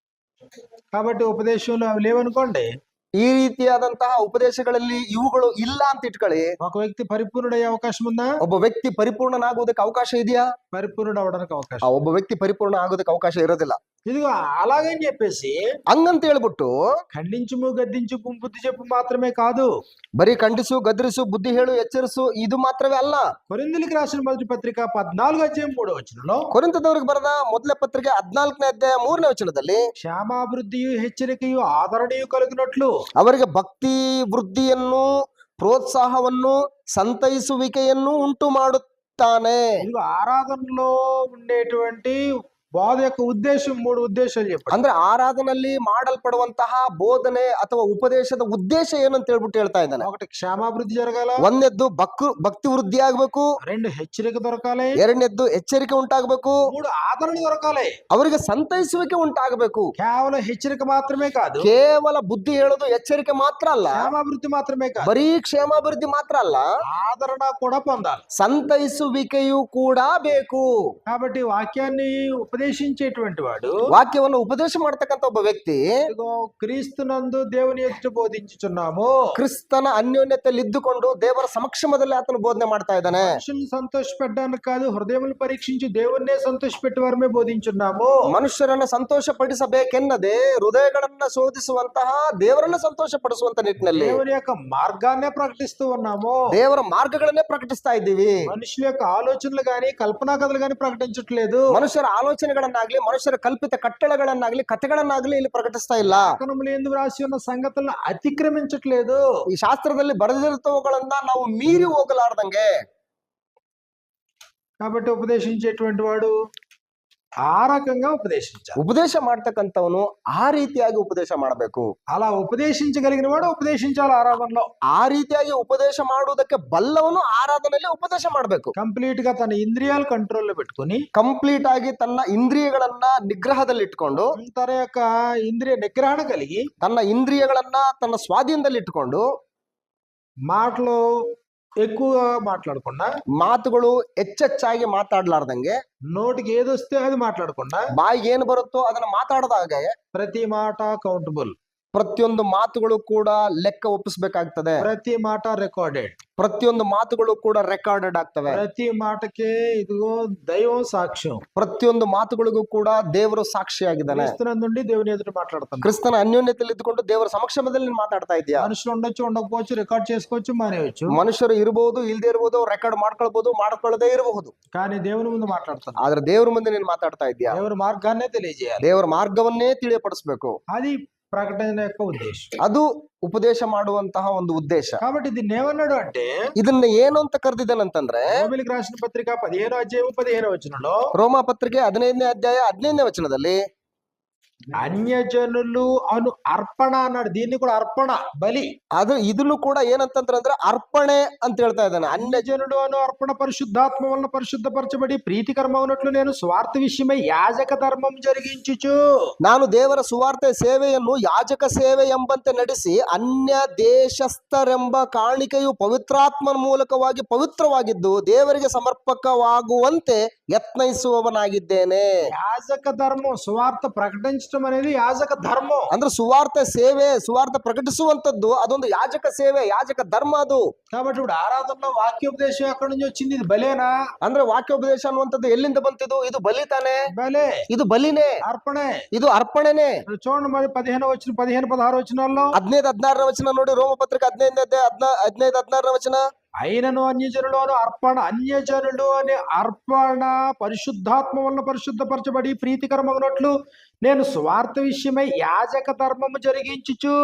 కాబట్టి ఉపదేశంలో అవి లేవనుకోండి, ಈ ರೀತಿಯಾದಂತಹ ಉಪದೇಶಗಳಲ್ಲಿ ಇವುಗಳು ಇಲ್ಲ ಅಂತ ಇಟ್ಕೊಳ್ಳಿ, ఒక వ్యక్తి పరిపూర్ణుడయ్యే అవకాశం ఉందా? ಒಬ್ಬ ವ್ಯಕ್ತಿ ಪರಿಪೂರ್ಣನಾಗುವುದಕ್ಕೆ ಅವಕಾಶ ಇದೆಯಾ? పరిపూర్ణుడు అవడానికి అవకాశం. ಒಬ್ಬ ವ್ಯಕ್ತಿ ಪರಿಪೂರ್ಣ ಆಗೋದಕ್ಕೆ ಅವಕಾಶ ಇರೋದಿಲ್ಲ. ఇదిగో అలాగని చెప్పేసి ಹಂಗಂತ ಹೇಳ್ಬಿಟ್ಟು ఖండించుము గద్దించు బుద్ధి చెప్పు మాత్రమే కాదు, ಬರೀ ಖಂಡಿಸು, ಗದರಿಸು, ಬುದ್ಧಿ ಹೇಳು, ಎಚ್ಚರಿಸು ಇದು ಮಾತ್ರವೇ ಅಲ್ಲ. కొరింథీయులకు రాసిన మొదటి పత్రిక 14వ అధ్యాయం 3వ వచనంలో, ಕೊರಿಂಥದವರಿಗೆ ಬರೆದ ಮೊದಲ ಪತ್ರಿಕೆ 14ನೇ ಅಧ್ಯಾಯ 3ನೇ ವಚನದಲ್ಲಿ, క్షేమాభివృద్ధియు హెచ్చరికయు ఆదరణీయు కలిగినట్లు ಅವರಿಗೆ ಭಕ್ತಿ ವೃದ್ಧಿಯನ್ನು, ಪ್ರೋತ್ಸಾಹವನ್ನು, ಸಂತೈಸುವಿಕೆಯನ್ನು ಉಂಟು ಮಾಡುತ್ತಾನೆ. ఇదిగో ఆరాధనలో ఉండేటువంటి బోధ యొక్క ఉద్దేశం 3 ఉద్దేశాలు చెప్పాడు. ಅಂದ್ರೆ ಆರಾಧನೆಯಲ್ಲಿ ಮಾಡಲ್ಪಡುವಂತಹ ಬೋಧನೆ ಅಥವಾ ಉಪದೇಶದ ಉದ್ದೇಶ ಏನಂತ ಹೇಳ್ಬಿಟ್ಟು ಹೇಳ್ತಾ ಇದ್ದಾನೆ. ఒకటి క్షేమాభివృద్ధి జరగాల, ಒಂದನೇದ್ದು ಭಕ್ತಿ ವೃದ್ಧಿ ಆಗ್ಬೇಕು, 2 హెచ్చరిక దొరకాలి, ಎರಡನೇದ್ದು ಎಚ್ಚರಿಕೆ ಉಂಟಾಗಬೇಕು, 3 ఆదరణ దొరకాలి. ಅವರಿಗೆ ಸಂತೈಸುವಿಕೆ ಉಂಟಾಗಬೇಕು. కేవలం హెచ్చరిక మాత్రమే కాదు, ಕೇವಲ ಬುದ್ಧಿ ಹೇಳೋದು ಎಚ್ಚರಿಕೆ ಮಾತ್ರ ಅಲ್ಲ, క్షేమాభివృద్ధి మాత్రమే కాదు, ಬರೀ ಕ್ಷೇಮಾಭಿವೃದ್ಧಿ ಮಾತ್ರ ಅಲ್ಲ, ఆదరణ కూడా పొందాలి. ಸಂತೈಸುವಿಕೆಯೂ ಕೂಡ ಬೇಕು. కాబట్టి వాక్యాన్ని ఉపదేశించేటువంటి వాడు, ವಾಕ್ಯವನ್ನು ಉಪದೇಶ ಮಾಡ್ತಕ್ಕಂಥ ಒಬ್ಬ ವ್ಯಕ್ತಿ, ఇదిగో క్రీస్తునందు దేవుని ఎదుట బోధించుచున్నాము, ಕ್ರಿಸ್ತನ ಅನ್ಯೋನ್ಯತೆಯಲ್ಲಿ ಇದ್ದುಕೊಂಡು ದೇವರ ಸಮಕ್ಷಮದಲ್ಲಿ ಆತನು ಬೋಧನೆ ಮಾಡ್ತಾ ಇದ್ದಾನೆ. మనుషుల్ని సంతోషపెట్టడానికి కాదు, హృదయములు పరీక్షించి దేవుణ్ణే సంతోషపెట్టి వారమే బోధించున్నాము. ಮನುಷ್ಯರನ್ನ ಸಂತೋಷ ಪಡಿಸಬೇಕೆನ್ನದೆ ಹೃದಯಗಳನ್ನ ಶೋಧಿಸುವಂತಹ ದೇವರನ್ನ ಸಂತೋಷ ಪಡಿಸುವಂತ ನಿಟ್ಟಿನಲ್ಲಿ దేవుని యొక్క మార్గాన్నే ప్రకటిస్తూ ఉన్నాము. ದೇವರ ಮಾರ್ಗಗಳನ್ನೇ ಪ್ರಕಟಿಸ್ತಾ ಇದ್ದೀವಿ. మనుషుల యొక్క ఆలోచనలు గాని కల్పనా కథలు గాని ప్రకటించట్లేదు. ಮನುಷ್ಯರ ಆಲೋಚನೆಗಳನ್ನಾಗ್ಲಿ, ಮನುಷ್ಯರ ಕಲ್ಪಿತ ಕಟ್ಟಳೆಗಳನ್ನಾಗ್ಲಿ, ಕಥೆಗಳನ್ನಾಗ್ಲಿ ಇಲ್ಲಿ ಪ್ರಕಟಿಸ್ತಾ ಇಲ್ಲ. లేఖనములు ఎందు రాసి ఉన్న సంగతులను అతిక్రమించట్లేదు. ಈ ಶಾಸ್ತ್ರದಲ್ಲಿ ಬರೆದಿರುತ್ತವುಗಳನ್ನ ನಾವು ಮೀರಿ ಹೋಗಲಾರ್ದಂಗೆ. కాబట్టి ఉపదేశించేటువంటి వాడు ఆ రకంగా ఉపదేశించాలి. ಉಪದೇಶ ಮಾಡ್ತಕ್ಕಂಥವನು ಆ ರೀತಿಯಾಗಿ ಉಪದೇಶ ಮಾಡಬೇಕು. అలా ఉపదేశించగలిగిన వాడు ఉపదేశించాలి ఆరాధనలో. ಆ ರೀತಿಯಾಗಿ ಉಪದೇಶ ಮಾಡುವುದಕ್ಕೆ ಬಲ್ಲವನು ಆರಾಧನೆಯಲ್ಲಿ ಉಪದೇಶ ಮಾಡಬೇಕು. కంప్లీట్ గా తన ఇంద్రియాలు కంట్రోల్లో పెట్టుకుని, ಕಂಪ್ಲೀಟ್ ಆಗಿ ತನ್ನ ಇಂದ್ರಿಯಗಳನ್ನ ನಿಗ್ರಹದಲ್ಲಿ ಇಟ್ಕೊಂಡು, తన యొక్క ఇంద్రియ నిగ్రహణ కలిగి, ತನ್ನ ಇಂದ್ರಿಯಗಳನ್ನ ತನ್ನ ಸ್ವಾಧೀನದಲ್ಲಿ ಇಟ್ಕೊಂಡು, మాటలు ఎక్కువ మాట్లాడకుండా, ಮಾತುಗಳು ಹೆಚ್ಚೆಚ್ಚಾಗಿ ಮಾತಾಡ್ಲಾರ್ದಂಗೆ, నోటికి ఏదొస్తే అది మాట్లాడకుండా, ಬಾಯಿಗೆ ಏನು ಬರುತ್ತೋ ಅದನ್ನ ಮಾತಾಡದಾಗೆ ప్రతి మాట కౌంటబుల్, ಪ್ರತಿಯೊಂದು ಮಾತುಗಳು ಕೂಡ ಲೆಕ್ಕ ಒಪ್ಪಿಸಬೇಕಾಗ್ತದೆ. ప్రతి మాట రికార్డెడ్, ಪ್ರತಿಯೊಂದು ಮಾತುಗಳು ಕೂಡ ರೆಕಾರ್ಡೆಡ್ ಆಗ್ತವೆ. ప్రతి మాటకే ఇదిగో దైవం సాక్ష్యం. ಪ್ರತಿಯೊಂದು ಮಾತುಗಳಿಗೂ ಕೂಡ ದೇವರು ಸಾಕ್ಷಿಯಾಗಿದ್ದಾನೆ. క్రీస్తునందుండి దేవుని ఎదుట మాట్లాడుతున్నాను. ಕ್ರಿಸ್ತನ ಅನ್ಯೋನ್ಯತೆಯಲ್ಲಿ ಇದ್ದುಕೊಂಡು ದೇವರ ಸಮಕ್ಷಮದಲ್ಲಿ ನೀನು ಮಾತಾಡ್ತಾ ಇದೆಯಾ? మనుషులు ఉండొచ్చు, ఉండకపోవచ్చు, రికార్డ్ చేసుకోవచ్చు, మానేయచ్చు. ಮನುಷ್ಯರು ಇರಬಹುದು, ಇಲ್ದೇ ಇರಬಹುದು, ರೆಕಾರ್ಡ್ ಮಾಡ್ಕೊಳ್ಬಹುದು, ಮಾಡ್ಕೊಳ್ಳದೇ ಇರಬಹುದು. కానీ దేవుని ముందు మాట్లాడుతున్నాను. ಆದ್ರೆ ದೇವರ ಮುಂದೆ ನೀನು ಮಾತಾಡ್ತಾ ಇದೆಯಾ? దేవుని మార్గాన్నే తెలియజేయాలి. ದೇವರ ಮಾರ್ಗವನ್ನೇ ತಿಳಿಯಪಡಿಸಬೇಕು. అది ప్రకటన యొక్క ఉద్దేశం. ಅದು ಉಪದೇಶ ಮಾಡುವಂತಹ ಒಂದು ಉದ್ದೇಶ. కాబట్టి దీన్ని ఏమన్నాడు అంటే, ಇದನ್ನ ಏನು ಅಂತ ಕರೆದಿದ್ದಾನಂತಂದ್ರೆ, రోమీయులకు రాసిన పత్రిక 15వ అధ్యాయం 15వ వచనంలో, ರೋಮ ಪತ್ರಿಕೆ 15ನೇ ಅಧ್ಯಾಯ 15ನೇ ವಚನದಲ್ಲಿ, అన్యజనులు అను అర్పణ అన్నాడు. దీన్ని కూడా అర్పణ, బలి. ಅದು ಇದನ್ನು ಕೂಡ ಏನಂತಂದ್ರೆ ಅರ್ಪಣೆ ಅಂತ ಹೇಳ್ತಾ ಇದ್ದಾನೆ. అన్యజనుడు అను అర్పణ పరిశుద్ధాత్మ వలన పరిశుద్ధపరచబడి ప్రీతికరమవునట్లు నేను స్వార్థ విషయమై యాజక ధర్మం జరిగించుచు, ನಾನು ದೇವರ ಸುವಾರ್ತೆ ಸೇವೆಯನ್ನು ಯಾಜಕ ಸೇವೆ ಎಂಬಂತೆ ನಡೆಸಿ ಅನ್ಯ ದೇಶಸ್ಥರೆಂಬ ಕಾಣಿಕೆಯು ಪವಿತ್ರಾತ್ಮನ ಮೂಲಕವಾಗಿ ಪವಿತ್ರವಾಗಿದ್ದು ದೇವರಿಗೆ ಸಮರ್ಪಕವಾಗುವಂತೆ ಯತ್ನಿಸುವವನಾಗಿದ್ದೇನೆ. యాజక ధర్మం, సువార్త ప్రకటించడం అనేది యాజక ధర్మం. ಅಂದ್ರೆ ಸುವಾರ್ತೆ ಸೇವೆ, ಸುವಾರ್ತೆ ಪ್ರಕಟಿಸುವಂತದ್ದು ಅದೊಂದು ಯಾಜಕ ಸೇವೆ, ಯಾಜಕ ಧರ್ಮ ಅದು. కాబట్టి ఇప్పుడు ఆరాధనలో వాక్యోపదేశం ఎక్కడి నుంచి వచ్చింది? ఇది బలేనా? ಅಂದ್ರೆ ವಾಕ್ಯೋಪದೇಶ ಅನ್ನುವಂಥದ್ದು ಎಲ್ಲಿಂದ ಬಂತಿದ್ದು? ಇದು ಬಲಿ ತಾನೆ, బలే, ಇದು ಬಲಿನೇ, అర్పణే. ಇದು ಅರ್ಪಣೆನೇ. చూడండి మరి 15-16 వచనాల్లో, 15-16 ವಚನ ನೋಡಿ. ರೋಮ ಪತ್ರಿಕೆ 15-16 ವಚನ. అయినను అన్యజనులు అను అర్పణ, అన్యజనులు అనే అర్పణ పరిశుద్ధాత్మ వలన పరిశుద్ధపరచబడి ప్రీతికరమగునట్లు నేను స్వార్థ విషయమై యాజక ధర్మము జరిగించుచు.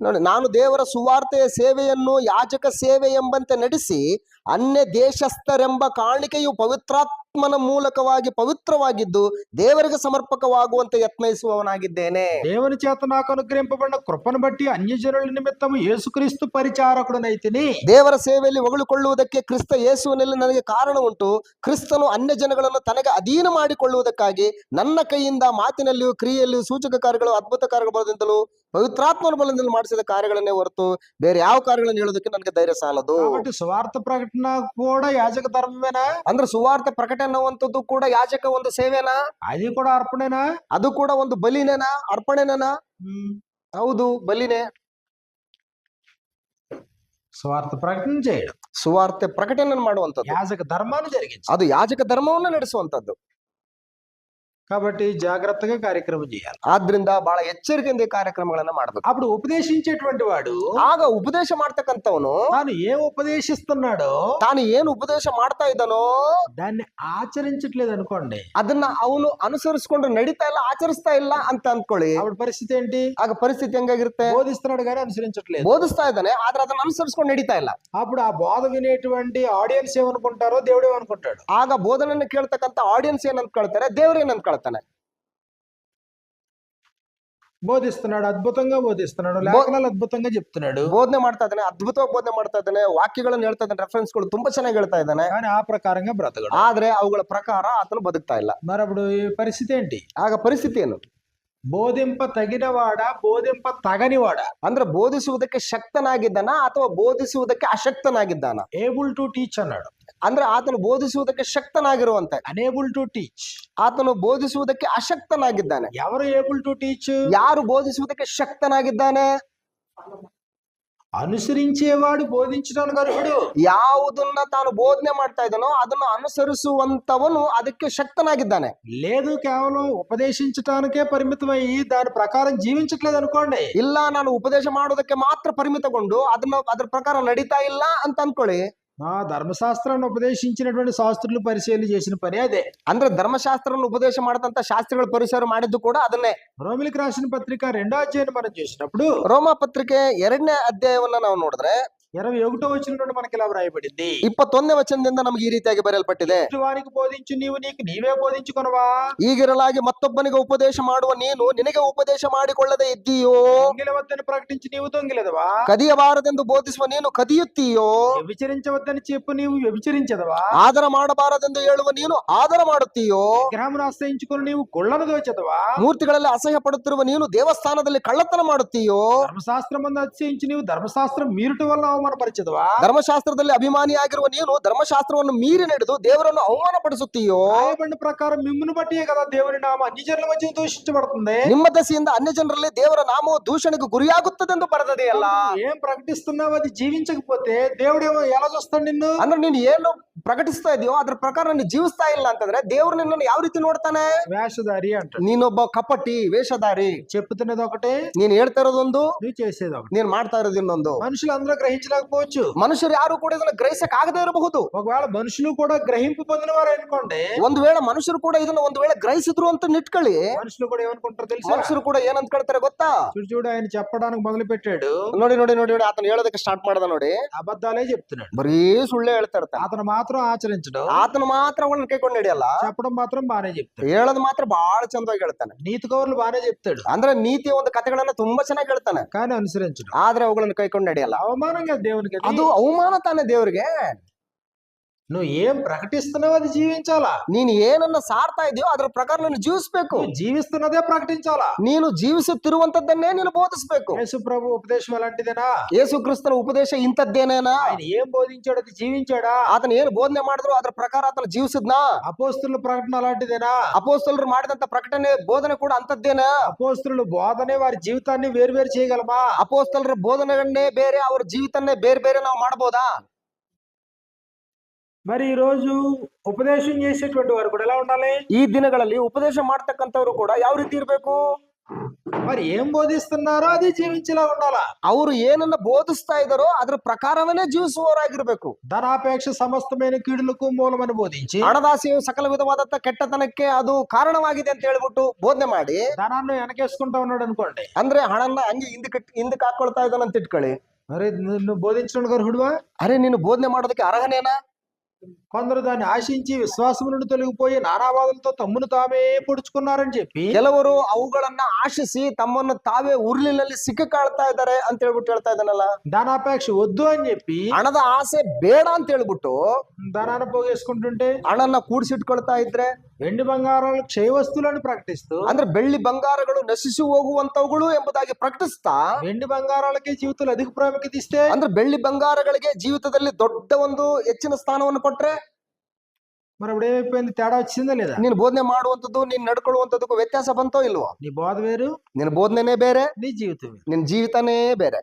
ನೋಡಿ, ನಾನು ದೇವರ ಸುವಾರ್ತೆಯ ಸೇವೆಯನ್ನು ಯಾಜಕ ಸೇವೆ ಎಂಬಂತೆ ನಡೆಸಿ ಅನ್ಯ ದೇಶಸ್ಥರೆಂಬ ಕಾಣಿಕೆಯು ಪವಿತ್ರಾತ್ಮನ ಮೂಲಕವಾಗಿ ಪವಿತ್ರವಾಗಿದ್ದು ದೇವರಿಗೆ ಸಮರ್ಪಕವಾಗುವಂತೆ ಯತ್ನಿಸುವವನಾಗಿದ್ದೇನೆ. దేవుని చేత నాకు అనుగ్రహింపబడిన కృపను బట్టి అన్యజనుల నిమిత్తము యేసుక్రీస్తు పరిచారకుడనైతిని. ದೇವರ ಸೇವೆಯಲ್ಲಿ ಹೊಗಳಿಕೊಳ್ಳುವುದಕ್ಕೆ ಕ್ರಿಸ್ತ ಯೇಸುವಿನಲ್ಲಿ ನನಗೆ ಕಾರಣ ಉಂಟು. ಕ್ರಿಸ್ತನು ಅನ್ಯ ಜನಗಳನ್ನು ತನಗೆ ಅಧೀನ ಮಾಡಿಕೊಳ್ಳುವುದಕ್ಕಾಗಿ ನನ್ನ ಕೈಯಿಂದ ಮಾತಿನಲ್ಲಿಯೂ ಕ್ರಿಯೆಯಲ್ಲಿಯೂ ಸೂಚಕ ಕಾರ್ಯಗಳು, ಅದ್ಭುತ ಕಾರ್ಯಗಳ ಬಲದಿಂದಲೂ ಪವಿತ್ರಾತ್ಮನ ಬಲದಿಂದಲೂ ಮಾಡಿಸಿದ ಕಾರ್ಯಗಳನ್ನೇ ಹೊರತು ಬೇರೆ ಯಾವ ಕಾರ್ಯಗಳನ್ನು ಹೇಳೋದಕ್ಕೆ ನನಗೆ ಧೈರ್ಯ ಸಾಲದು. కాబట్టి సువార్త ప్రకటన కూడా యాజక ధర్మమేనా? ಅಂದ್ರೆ ಸುವಾರ್ತೆ ಪ್ರಕಟಣೆ ಅನ್ನುವಂಥದ್ದು ಕೂಡ ಯಾಜಕ ಒಂದು ಸೇವೆನಾ? అది కూడా అర్పణేనా? ಅದು ಕೂಡ ಒಂದು ಬಲಿನೇನಾ, ಅರ್ಪಣೆನೇನಾ? ಹೌದು, ಬಲಿನೇ. సువార్త ప్రకటన చేయడం, ಸುವಾರ್ತೆ ಪ್ರಕಟಣೆ ಮಾಡುವಂಥದ್ದು, యాజక ధర్మాన్ని జరిగించు. ಅದು ಯಾಜಕ ಧರ್ಮವನ್ನು ನಡೆಸುವಂಥದ್ದು. కాబట్టి జాగ్రత్తగా కార్యక్రమం చేయాలి. ಆದ್ರಿಂದ ಬಹಳ ಎಚ್ಚರಿಕೆಯಿಂದ ಈ ಕಾರ್ಯಕ್ರಮಗಳನ್ನ ಮಾಡಬೇಕು. అప్పుడు ఉపదేశించేటువంటి వాడు, ಆಗ ಉಪದೇಶ ಮಾಡ್ತಕ್ಕಂಥವನು తాను ఏం ఉపదేశిస్తున్నాడో ತಾನು ಏನು ಉಪದೇಶ ಮಾಡ್ತಾ ಇದ್ದಾನೋ దాన్ని ఆచరించట్లేదు అనుకోండి, ಅದನ್ನ ಅವನು ಅನುಸರಿಸಿಕೊಂಡು ನಡೀತಾ ಇಲ್ಲ, ಆಚರಿಸ್ತಾ ಇಲ್ಲ ಅಂತ ಅಂದ್ಕೊಳ್ಳಿ. అప్పుడు పరిస్థితి ఏంటి? ಆಗ ಪರಿಸ್ಥಿತಿ ಹೆಂಗಾಗಿರುತ್ತೆ? బోధిస్తున్నాడు కానీ అనుసరించట్లేదు. ಬೋಧಿಸ್ತಾ ಇದ್ದಾನೆ, ಆದ್ರೆ ಅದನ್ನ ಅನುಸರಿಸ್ಕೊಂಡು ನಡೀತಾ ಇಲ್ಲ. అప్పుడు ఆ బోధ వినేటువంటి ఆడియన్స్ ఏమనుకుంటారో దేవుడు ఏమనుకుంటాడు? ಆಗ ಬೋಧನೆಯನ್ನು ಕೇಳ್ತಕ್ಕಂಥ ಆಡಿಯನ್ಸ್ ಏನ್ ಅಂದ್ಕೊಳ್ತಾರೆ, ದೇವ್ರು ಏನ್ ಅಂದ್ಕೊಳ್ತಾರೆ? ಮಾಡ್ತಾನೆ. బోధిస్తున్నాడు. అద్భుతంగా బోధిస్తున్నాడు. లేఖనాలు అద్భుతంగా చెప్తున్నాడు. ಬೋಧನೆ ಮಾಡ್ತಾ ಇದ್ದಾನೆ, ಅದ್ಭುತವಾಗಿ ಬೋಧನೆ ಮಾಡ್ತಾ ಇದ್ದಾನೆ, ವಾಕ್ಯಗಳನ್ನು ಹೇಳ್ತಾ ಇದ್ದಾನೆ, ರೆಫರೆನ್ಸ್ಗಳು ತುಂಬಾ ಚೆನ್ನಾಗಿ ಹೇಳ್ತಾ ಇದ್ದಾನೆ. కానీ ఆ ప్రకారంగా బ్రతకడు. ಆದ್ರೆ ಅವುಗಳ ಪ್ರಕಾರ ಆತನು ಬದುಕ್ತಾ ಇಲ್ಲ. మరి అప్పుడు ఈ పరిస్థితి ఏంటి? ಆಗ ಪರಿಸ್ಥಿತಿ ಏನು? బోధింప తగినవాడా, బోధింప తగనివాడా? ಅಂದ್ರೆ ಬೋಧಿಸುವುದಕ್ಕೆ ಶಕ್ತನಾಗಿದ್ದಾನ ಅಥವಾ ಬೋಧಿಸುವುದಕ್ಕೆ ಅಶಕ್ತನಾಗಿದ್ದಾನ? ఏబుల్ టు టీచ్ అన్నాడు. ಅಂದ್ರೆ ಆತನು ಬೋಧಿಸುವುದಕ್ಕೆ ಶಕ್ತನಾಗಿರುವಂತೆ, అనేబుల్ టు టీచ్. ಆತನು ಬೋಧಿಸುವುದಕ್ಕೆ ಅಶಕ್ತನಾಗಿದ್ದಾನೆ. ఎవరు ఏబుల్ టు టీచ్? ಯಾರು ಬೋಧಿಸುವುದಕ್ಕೆ ಶಕ್ತನಾಗಿದ್ದಾನೆ? అనుసరించేవాడు బోధించడానికి అర్హుడు. ಯಾವುದನ್ನ ತಾನು ಬೋಧನೆ ಮಾಡ್ತಾ ಇದ್ದಾನೋ ಅದನ್ನು ಅನುಸರಿಸುವಂತವನು ಅದಕ್ಕೆ ಶಕ್ತನಾಗಿದ್ದಾನೆ. లేదు కేవలం ఉపదేశించటానికే పరిమితమయ్యి దాని ప్రకారం జీవించట్లేదు అనుకోండి. ಇಲ್ಲ, ನಾನು ಉಪದೇಶ ಮಾಡೋದಕ್ಕೆ ಮಾತ್ರ ಪರಿಮಿತಗೊಂಡು ಅದ್ರ ಪ್ರಕಾರ ನಡೀತಾ ಇಲ್ಲ ಅಂತ ಅನ್ಕೊಳ್ಳಿ. ఆ ధర్మశాస్త్రాన్ని ఉపదేశించినటువంటి శాస్త్రులు పరిశీలన చేసిన పని అదే. ಅಂದ್ರೆ ಧರ್ಮಶಾಸ್ತ್ರವನ್ನು ಉಪದೇಶ ಮಾಡತಂತ ಶಾಸ್ತ್ರಿಗಳ ಪರಿಸರ ಮಾಡಿದ್ದು ಕೂಡ ಅದನ್ನೇ. రోమిలికి రాసిన పత్రిక 2వ అధ్యాయం మనం చూసినప్పుడు ರೋಮ ಪತ್ರಿಕೆ 2ನೇ ಅಧ್ಯಾಯವನ್ನ ನಾವು ನೋಡಿದ್ರೆ 21వ వచనం నుండి మనకి ఇలా వ్రాయబడింది. 21ನೇ ವಚನದಿಂದ ನಮಗೆ ಈ ರೀತಿಯಾಗಿ ಬರೆಯಲ್ಪಟ್ಟಿದೆ. వానికి బోధించు నీవు నీకు నీవే బోధించుకొనవా? ಈಗಿರಲಾಗಿ ಮತ್ತೊಬ್ಬನಿಗೆ ಉಪದೇಶ ಮಾಡುವ ನೀನು ನಿನಗೆ ಉಪದೇಶ ಮಾಡಿಕೊಳ್ಳದೆ ಇದ್ದೀಯೋ? దొంగిలవద్దని ప్రకటించి నీవు దొంగిలదవా? ಕದಿಯಬಾರದೆಂದು ಬೋಧಿಸುವ ನೀನು ಕದಿಯುತ್ತೀಯೋ? వ్యభిచరించవద్దని చెప్పు నీవు వ్యభిచరించదవా? ಆದರ ಮಾಡಬಾರದೆಂದು ಹೇಳುವ ನೀನು ಆದರ ಮಾಡುತ್ತೀಯೋ? విగ్రహమును ఆశ్రయించుకొని నీవు గుళ్ళను దోచదవా? ಮೂರ್ತಿಗಳಲ್ಲಿ ಅಸಹ್ಯ ಪಡುತ್ತಿರುವ ನೀನು ದೇವಸ್ಥಾನದಲ್ಲಿ ಕಳ್ಳತನ ಮಾಡುತ್ತೀಯೋ? ధర్మశాస్త్రమందు అతిశయించి నీవు ధర్మశాస్త్రం మీరుట వల్ల అవమానపరచదవా? ಧರ್ಮಶಾಸ್ತ್ರದಲ್ಲಿ ಅಭಿಮಾನಿಯಾಗಿರುವ ನೀನು ಧರ್ಮಶಾಸ್ತ್ರವನ್ನು ಮೀರಿ ನಡೆದು ದೇವರನ್ನು ಅವಮಾನಪಡಿಸುತ್ತೀಯೋ? రాయబడిన ప్రకారం మిమ్మును బట్టియే కదా దేవుని నామ అన్యజనుల మధ్య దూషించబడుతుంది. ನಿಮ್ಮ ದೆಸೆಯಿಂದ ಅನ್ಯ ಜನರಲ್ಲಿ ದೇವರ ನಾಮವು ದೂಷಣೆಗೆ ಗುರಿಯಾಗುತ್ತದೆಂದು ಬರೆದದೆಯಲ್ಲ. ఏం ప్రకటిస్తున్నావు అది జీవించకపోతే దేవుడేమో ఎలా చూస్తాడు నిన్ను? ಅಂದ್ರೆ ನೀನು ಏನು ಪ್ರಕಟಿಸ್ತಾ ಇದೆಯೋ ಅದ್ರ ಪ್ರಕಾರ ನೀನು ಜೀವಿಸ್ತಾ ಇಲ್ಲ ಅಂತಂದ್ರೆ ದೇವರು ನಿನ್ನನ್ನು ಯಾವ ರೀತಿ ನೋಡ್ತಾನೆ? వేషధారి అంటాడు. ನೀನೊಬ್ಬ ಕಪಟಿ, ವೇಷಧಾರಿ. చెప్తున్నది ఒకటే, ನೀನ್ ಹೇಳ್ತಾ ಇರೋದೊಂದು, నువ్వు చేసేది ఒకటి. ನೀನ್ ಮಾಡ್ತಾ ಇರೋದು ಇನ್ನೊಂದು. మనుషులందరూ గ్రహించలేకపోవచ్చు. ಮನುಷ್ಯರು ಯಾರು ಕೂಡ ಇದನ್ನ ಗ್ರಹಿಸಕ್ ಆಗದೇ ಇರಬಹುದು. ఒకవేళ మనుషులు కూడా గ్రహింపు పొందిన వారు అనుకోండి, ಒಂದು ವೇಳೆ ಮನುಷ್ಯರು ಕೂಡ ಇದನ್ನ ಒಂದು ವೇಳೆ ಗ್ರಹಿಸಿದ್ರು ಅಂತ ನಿಟ್ಕೊಳ್ಳಿ, మనుషులు కూడా ఏమనుకుంటారు తెలుసా? ಮನುಷ್ಯರು ಕೂಡ ಏನ್ ಅಂದ್ಕೊಳ್ತಾರೆ ಗೊತ್ತಾ? చూడు ఆయన చెప్పడానికి మొదలు పెట్టాడు, ನೋಡಿ ನೋಡಿ ನೋಡಿ ನೋಡಿ ಆತನ ಹೇಳೋದಕ್ಕೆ ಸ್ಟಾರ್ಟ್ ಮಾಡ್ದ ನೋಡಿ, అబద్ధాలే చెప్తున్నాడు. ಬರೀ ಸುಳ್ಳೇ ಹೇಳ್ತಾ ಇರ್ತಾನೆ. అతను మాత్రం ఆచరించడం, ಆತನ ಮಾತ್ರ ಅವಳನ್ನ ಕೈಕೊಂಡು ನಡೆಯಲ್ಲ, చెప్పడం మాత్రం బానే చెప్తాడు. ಹೇಳೋದು ಮಾತ್ರ ಬಹಳ ಚಂದವಾಗಿ ಹೇಳ್ತಾನೆ. నీతి కౌరులు బానే చెప్తాడు, ಅಂದ್ರೆ ನೀತಿಯ ಒಂದು ಕಥೆಗಳನ್ನ ತುಂಬಾ ಚೆನ್ನಾಗಿ ಹೇಳ್ತಾನೆ, కానీ అనుసరించడం. ಆದ್ರೆ ಅವುಗಳನ್ನು ಕೈಕೊಂಡು ನಡೆಯಲ್ಲ. అవమానంగా దేవునికి అది. ಅದು ಅವಮಾನ ತಾನೆ ದೇವರಿಗೆ. నువ్వు ఏం ప్రకటిస్తున్నావు అది జీవించాలా. ನೀನು ಏನನ್ನ ಸಾರ್ತಾ ಇದೆಯೋ ಅದ್ರ ಪ್ರಕಾರ ನೀನು ಜೀವಿಸ್ಬೇಕು. నువ్వు జీవిస్తున్నదే ప్రకటించాలా. ನೀನು ಜೀವಿಸುತ್ತಿರುವಂತದ್ದನ್ನೇ ನೀನು ಬೋಧಿಸಬೇಕು. యేసు ప్రభు ఉపదేశం ఎలాంటిదేనా? ಯೇಸು ಕ್ರಿಸ್ತನ ಉಪದೇಶ ಇಂಥದ್ದೇನೇನಾ? ఆయన ఏం బోధించాడు అది జీవించాడా? ಆತನ ಏನು ಬೋಧನೆ ಮಾಡಿದ್ರು ಅದ್ರ ಪ್ರಕಾರ ಆತನ ಜೀವಿಸಿದ್ನಾ? అపోస్తుల ప్రకటన అలాంటిదేనా? ಅಪೊಸ್ತಲರು ಮಾಡಿದಂತ ಪ್ರಕಟಣೆ ಬೋಧನೆ ಕೂಡ ಅಂತದ್ದೇನಾ? అపోస్తుల బోధనే వారి జీవితాన్ని వేరు చేయగలమా? ಅಪೊಸ್ತಲರ ಬೋಧನೆಗಳನ್ನೇ ಬೇರೆ, ಅವ್ರ ಜೀವಿತನ್ನೇ ಬೇರೆ ಬೇರೆ ನಾವು ಮಾಡಬಹುದಾ? మరి ఈ రోజు ఉపదేశం చేసేటువంటి వారు కూడా ఎలా ఉండాలి? ಈ ದಿನಗಳಲ್ಲಿ ಉಪದೇಶ ಮಾಡ್ತಕ್ಕಂಥವ್ರು ಕೂಡ ಯಾವ ರೀತಿ ಇರಬೇಕು? మరి ఏం బోధిస్తున్నారో అది జీవించేలా ఉండాలా. ಅವರು ಏನನ್ನ ಬೋಧಿಸ್ತಾ ಇದಾರೋ ಅದ್ರ ಪ್ರಕಾರವನ್ನೇ ಜೀವಿಸುವವರಾಗಿರ್ಬೇಕು. ధనాపేక్ష సమస్తమైన కీడులకు మూలమని బోధించి, ಹಣದಾಸೆಯು ಸಕಲ ವಿಧವಾದಂತ ಕೆಟ್ಟತನಕ್ಕೆ ಅದು ಕಾರಣವಾಗಿದೆ ಅಂತ ಹೇಳ್ಬಿಟ್ಟು ಬೋಧನೆ ಮಾಡಿ, ధనాన్ని వెనకేసుకుంటా ఉన్నాడు అనుకోండి, ಅಂದ್ರೆ ಹಣನ ಹಂಗೆ ಹಿಂದಕ್ಕೆ ಹಾಕೊಳ್ತಾ ಇದ್ದಾನಂತ ಇಟ್ಕೊಳ್ಳಿ. మరి నువ్వు బోధించడానికి అర్హుడువా? ಅರೆ ನೀನು ಬೋಧನೆ ಮಾಡೋದಕ್ಕೆ ಅರ್ಹನೇನಾ? కొందరు దాన్ని ఆశించి విశ్వాసం నుండి తొలగిపోయి నానావాదులతో తమ్మును తామే పొడుచుకున్నారని చెప్పి, ಕೆಲವರು ಅವುಗಳನ್ನ ಆಶಿಸಿ ತಮ್ಮನ್ನು ತಾವೇ ಉರುಳಿನಲ್ಲಿ ಸಿಕ್ಕಾಳ್ತಾ ಇದ್ದಾರೆ ಅಂತ ಹೇಳ್ಬಿಟ್ಟು ಹೇಳ್ತಾ ಇದ್ದಾನಲ್ಲ. ధనాపేక్ష వద్దు అని చెప్పి, ಹಣದ ಆಸೆ ಬೇಡ ಅಂತ ಹೇಳ್ಬಿಟ್ಟು ధనాన్ని పోగేసుకుంటుంటే, ಹಣನ್ನ ಕೂಡಿಸಿಟ್ಕೊಳ್ತಾ ಇದ್ರೆ, వెండి బంగారాలు క్షయ వస్తువులను ప్రకటిస్తూ, ಅಂದ್ರೆ ಬೆಳ್ಳಿ ಬಂಗಾರಗಳು ನಶಿಸಿ ಹೋಗುವಂತವುಗಳು ಎಂಬುದಾಗಿ ಪ್ರಕಟಿಸ್ತಾ, వెండి బంగారాలకే జీవితంలో అధిక ప్రాముఖ్యత ఇస్తే, ಅಂದ್ರೆ ಬೆಳ್ಳಿ ಬಂಗಾರಗಳಿಗೆ ಜೀವಿತದಲ್ಲಿ ದೊಡ್ಡ ಒಂದು ಹೆಚ್ಚಿನ ಸ್ಥಾನವನ್ನು ಕೊಟ್ರೆ, మరి ఇప్పుడు ఏమైపోయింది? తేడా వచ్చిందా లేదా? ನೀನು ಬೋಧನೆ ಮಾಡುವಂತದ್ದು ನೀನ್ ನಡ್ಕೊಳ್ಳುವಂತದ್ದಕ್ಕೂ ವ್ಯತ್ಯಾಸ ಬಂತೋ ಇಲ್ವೋ? నీ బోధ వేరు, ನಿನ್ನ ಬೋಧನೆನೇ ಬೇರೆ, నీ జీవితం వేరు. ನಿನ್ನ ಜೀವಿತನೇ ಬೇರೆ.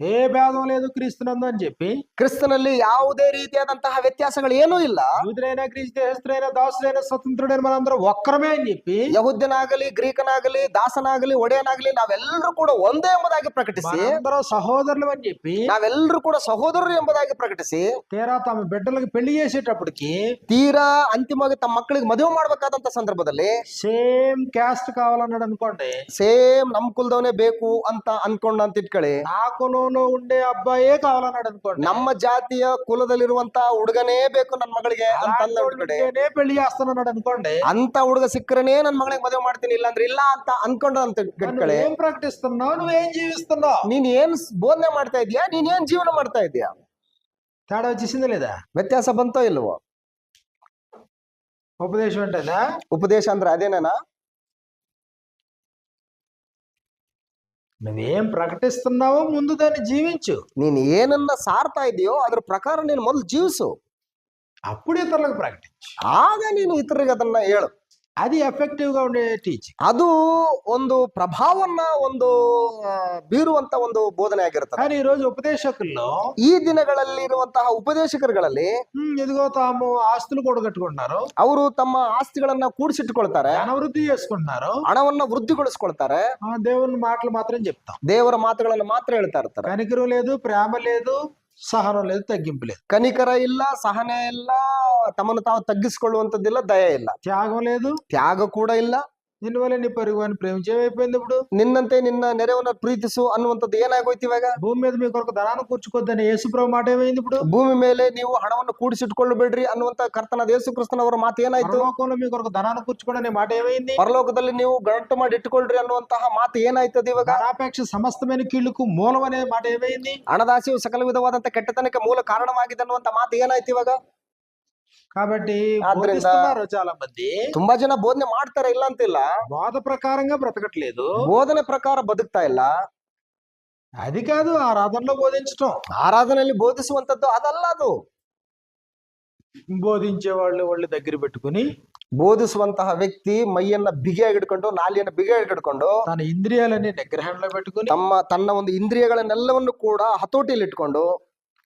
ఏ భేదం లేదు క్రీస్తునందు అని చెప్పి, ಕ್ರಿಸ್ತನಲ್ಲಿ ಯಾವುದೇ ರೀತಿಯಾದಂತಹ ವ್ಯತ್ಯಾಸಗಳು ಏನೂ ಇಲ್ಲ. యూదులైనా క్రీస్తులైనా దాసులైనా స్వతంత్రుడైన మనందరం ఒక్కరమే అని చెప్పి, ಯಹೂದ್ಯನಾಗಲಿ ಗ್ರೀಕನಾಗಲಿ ದಾಸನಾಗಲಿ ಒಡೆಯನಾಗಲಿ ನಾವೆಲ್ಲರೂ ಕೂಡ ಒಂದೇ ಎಂಬುದಾಗಿ ಪ್ರಕಟಿಸಿ, మనందరం సహోదరులు అని చెప్పి, ನಾವೆಲ್ಲರೂ ಕೂಡ ಸಹೋದರರು ಎಂಬುದಾಗಿ ಪ್ರಕಟಿಸಿ, తీరా తమ బిడ్డలకు పెళ్లి చేసేటప్పటికి ತೀರಾ ಅಂತಿಮವಾಗಿ ತಮ್ಮ ಮಕ್ಕಳಿಗೆ ಮದುವೆ ಮಾಡ್ಬೇಕಾದಂತ ಸಂದರ್ಭದಲ್ಲಿ సేమ్ క్యాస్ట్ కావాలన్నాడు అనుకోండి, ಸೇಮ್ ನಮ್ ಕುಲದವನೇ ಬೇಕು ಅಂತ ಅನ್ಕೊಂಡ ಅಂತ ಇಟ್ಕೊಳ್ಳಿ. నా కులం కులంలో ఉండే అబ్బాయే కావాలన్నాడు అనుకోండి, ನಮ್ಮ ಜಾತಿಯ ಕುಲದಲ್ಲಿರುವಂತ ಹುಡುಗನೇ ಬೇಕು ನನ್ ಮಗಳಿಗೆ ಅಂತ అలాంటి ಅಂದ వాడు ಕಡೆ ఉంటేనే పెళ్లి చేస్తానన్నాడు అనుకోండి, ಅಂತ ಹುಡುಗ ಸಿಕ್ಕರನೇ ನನ್ ಮಗಳಿಗೆ ಮದುವೆ ಮಾಡ್ತೀನಿ ಇಲ್ಲ ಅಂದ್ರೆ ಇಲ್ಲ ಅಂತ ಅನ್ಕೊಂಡ ಅಂತ నువ్వు ಕಡೆ ఏం ప్రకటిస్తున్నావు, నువ్వేం జీవిస్తున్నావు, ನೀನ್ ಏನ್ ಬೋಧನೆ ಮಾಡ್ತಾ ಇದೀಯಾ, ನೀನ್ ಏನ್ ಜೀವನ ಮಾಡ್ತಾ ಇದೀಯಾ? తేడా వచ్చేసిందా లేదా? ವ್ಯತ್ಯಾಸ ಬಂತೋ ಇಲ್ವೋ? ఉపదేశం అంటేనా? ಉಪದೇಶ ಅಂದ್ರೆ ಅದೇನೇನಾ? నువ్వేం ప్రకటిస్తున్నావో ముందు దాన్ని జీవించు, ನೀನ್ ಏನನ್ನ ಸಾರ್ತಾ ಇದೆಯೋ ಅದ್ರ ಪ್ರಕಾರ ನೀನು ಮೊದಲು ಜೀವಿಸು, అప్పుడు ఇతరులకు ప్రకటించు. ಆಗ ನೀನು ಇತರಿಗೆ ಅದನ್ನ ಹೇಳು. అది ఎఫెక్టివ్ గా ఉండే టీచింగ్. ಅದು ಒಂದು ಪ್ರಭಾವನ್ನ ಒಂದು ಬೀರುವಂತ ಒಂದು ಬೋಧನೆ ಆಗಿರ್ತದೆ. కానీ ఈ రోజు ఉపదేశకుల్లో ಈ ದಿನಗಳಲ್ಲಿ ಇರುವಂತಹ ಉಪದೇಶಕರುಗಳಲ್ಲಿ ఇదిగో తాము ఆస్తులు కూడగట్టుకుంటున్నారు, ಅವರು ತಮ್ಮ ಆಸ್ತಿಗಳನ್ನ ಕೂಡಿಸಿಟ್ಟುಕೊಳ್ತಾರೆ, ధనవృద్ధి చేసుకుంటున్నారు, ಹಣವನ್ನ ವೃದ್ಧಿಗೊಳಿಸ್ಕೊಳ್ತಾರೆ, దేవుని మాటలు మాత్రం చెప్తాం, ದೇವರ ಮಾತುಗಳನ್ನ ಮಾತ್ರ ಹೇಳ್ತಾ ಇರ್ತಾರೆ. కనికరం లేదు, ప్రేమ లేదు, సహనం లేదు, తగ్గింపు లేదు, ಕನಿಕರ ಇಲ್ಲ, ಸಹನೆ ಇಲ್ಲ, ತಮ್ಮನ್ನು ತಾವು ತಗ್ಗಿಸಿಕೊಳ್ಳುವಂತದ್ದಿಲ್ಲ, ದಯ ಇಲ್ಲ, త్యాగం లేదు, ತ್ಯಾಗ ಕೂಡ ಇಲ್ಲ. దీనివల్ల నీ పొరుగు అని ప్రేమించేమైపోయింది. ఇప్పుడు ನಿನ್ನಂತೆ ನಿನ್ನ ನೆರೆಯವನ್ನ ಪ್ರೀತಿಸು ಅನ್ನುವಂಥದ್ದು ಏನಾಗೋಯ್ತು ಇವಾಗ? భూమి మీద మీ కొరకు ధనాన్ని కూర్చుకోద్దని యేసుప్రభు మాట ఏమైంది? ఇప్పుడు ಭೂಮಿ ಮೇಲೆ ನೀವು ಹಣವನ್ನು ಕೂಡಿಸಿಟ್ಕೊಳ್ಳಬೇಡ್ರಿ ಅನ್ನುವಂತ ಕರ್ತನಾದ ಯೇಸು ಕ್ರಿಸ್ತನವರ ಮಾತು ಏನಾಯ್ತು? పరలోకంలో మీ కొరకు ధనాన్ని కూర్చుకోండి అనే మాట ఏమైంది? ಪರಲೋಕದಲ್ಲಿ ನೀವು ಗಂಟು ಮಾಡಿ ಇಟ್ಟುಕೊಳ್ಳ್ರಿ ಅನ್ನುವಂತಹ ಮಾತು ಏನಾಯ್ತದ ಇವಾಗ? ధనాపేక్ష సమస్తమైన కీళ్ళకు మూలం అనే మాట ఏమైంది? ಹಣದಾಸೆಯು ಸಕಲ ವಿಧವಾದಂತ ಕೆಟ್ಟತನಕ್ಕೆ ಮೂಲ ಕಾರಣವಾಗಿದೆ ಅನ್ನುವಂತ ಮಾತು ಏನಾಯ್ತು ಇವಾಗ? కాబట్టి ఆద్రింద బోధిస్తున్నారు చాలా మంది, ತುಂಬಾ ಜನ ಬೋಧನೆ ಮಾಡ್ತಾರೆ, ಇಲ್ಲ ಅಂತಿಲ್ಲ, బోధ ప్రకారంగా బ్రతకట్లేదు. ಬೋಧನೆ ಪ್ರಕಾರ ಬದುಕ್ತಾ ಇಲ್ಲ. అది కాదు ఆరాధనలో బోధించటం. ಆರಾಧನೆಯಲ್ಲಿ ಬೋಧಿಸುವಂತದ್ದು ಅದಲ್ಲ. ಅದು బోధించే వాళ్ళు దగ్గర పెట్టుకుని ಬೋಧಿಸುವಂತಹ ವ್ಯಕ್ತಿ ಮೈಯನ್ನ ಬಿಗಿಯಾಗಿಡ್ಕೊಂಡು, ನಾಲಿಯನ್ನ ಬಿಗಿಯಾಗಿಡ್ಕೊಂಡು, తన ఇంద్రియాలన్నీ నిగ్రహంలో పెట్టుకుని ತನ್ನ ಒಂದು ಇಂದ್ರಿಯಗಳನ್ನೆಲ್ಲವನ್ನು ಕೂಡ ಹತೋಟಿಯಲ್ಲಿ ಇಟ್ಕೊಂಡು,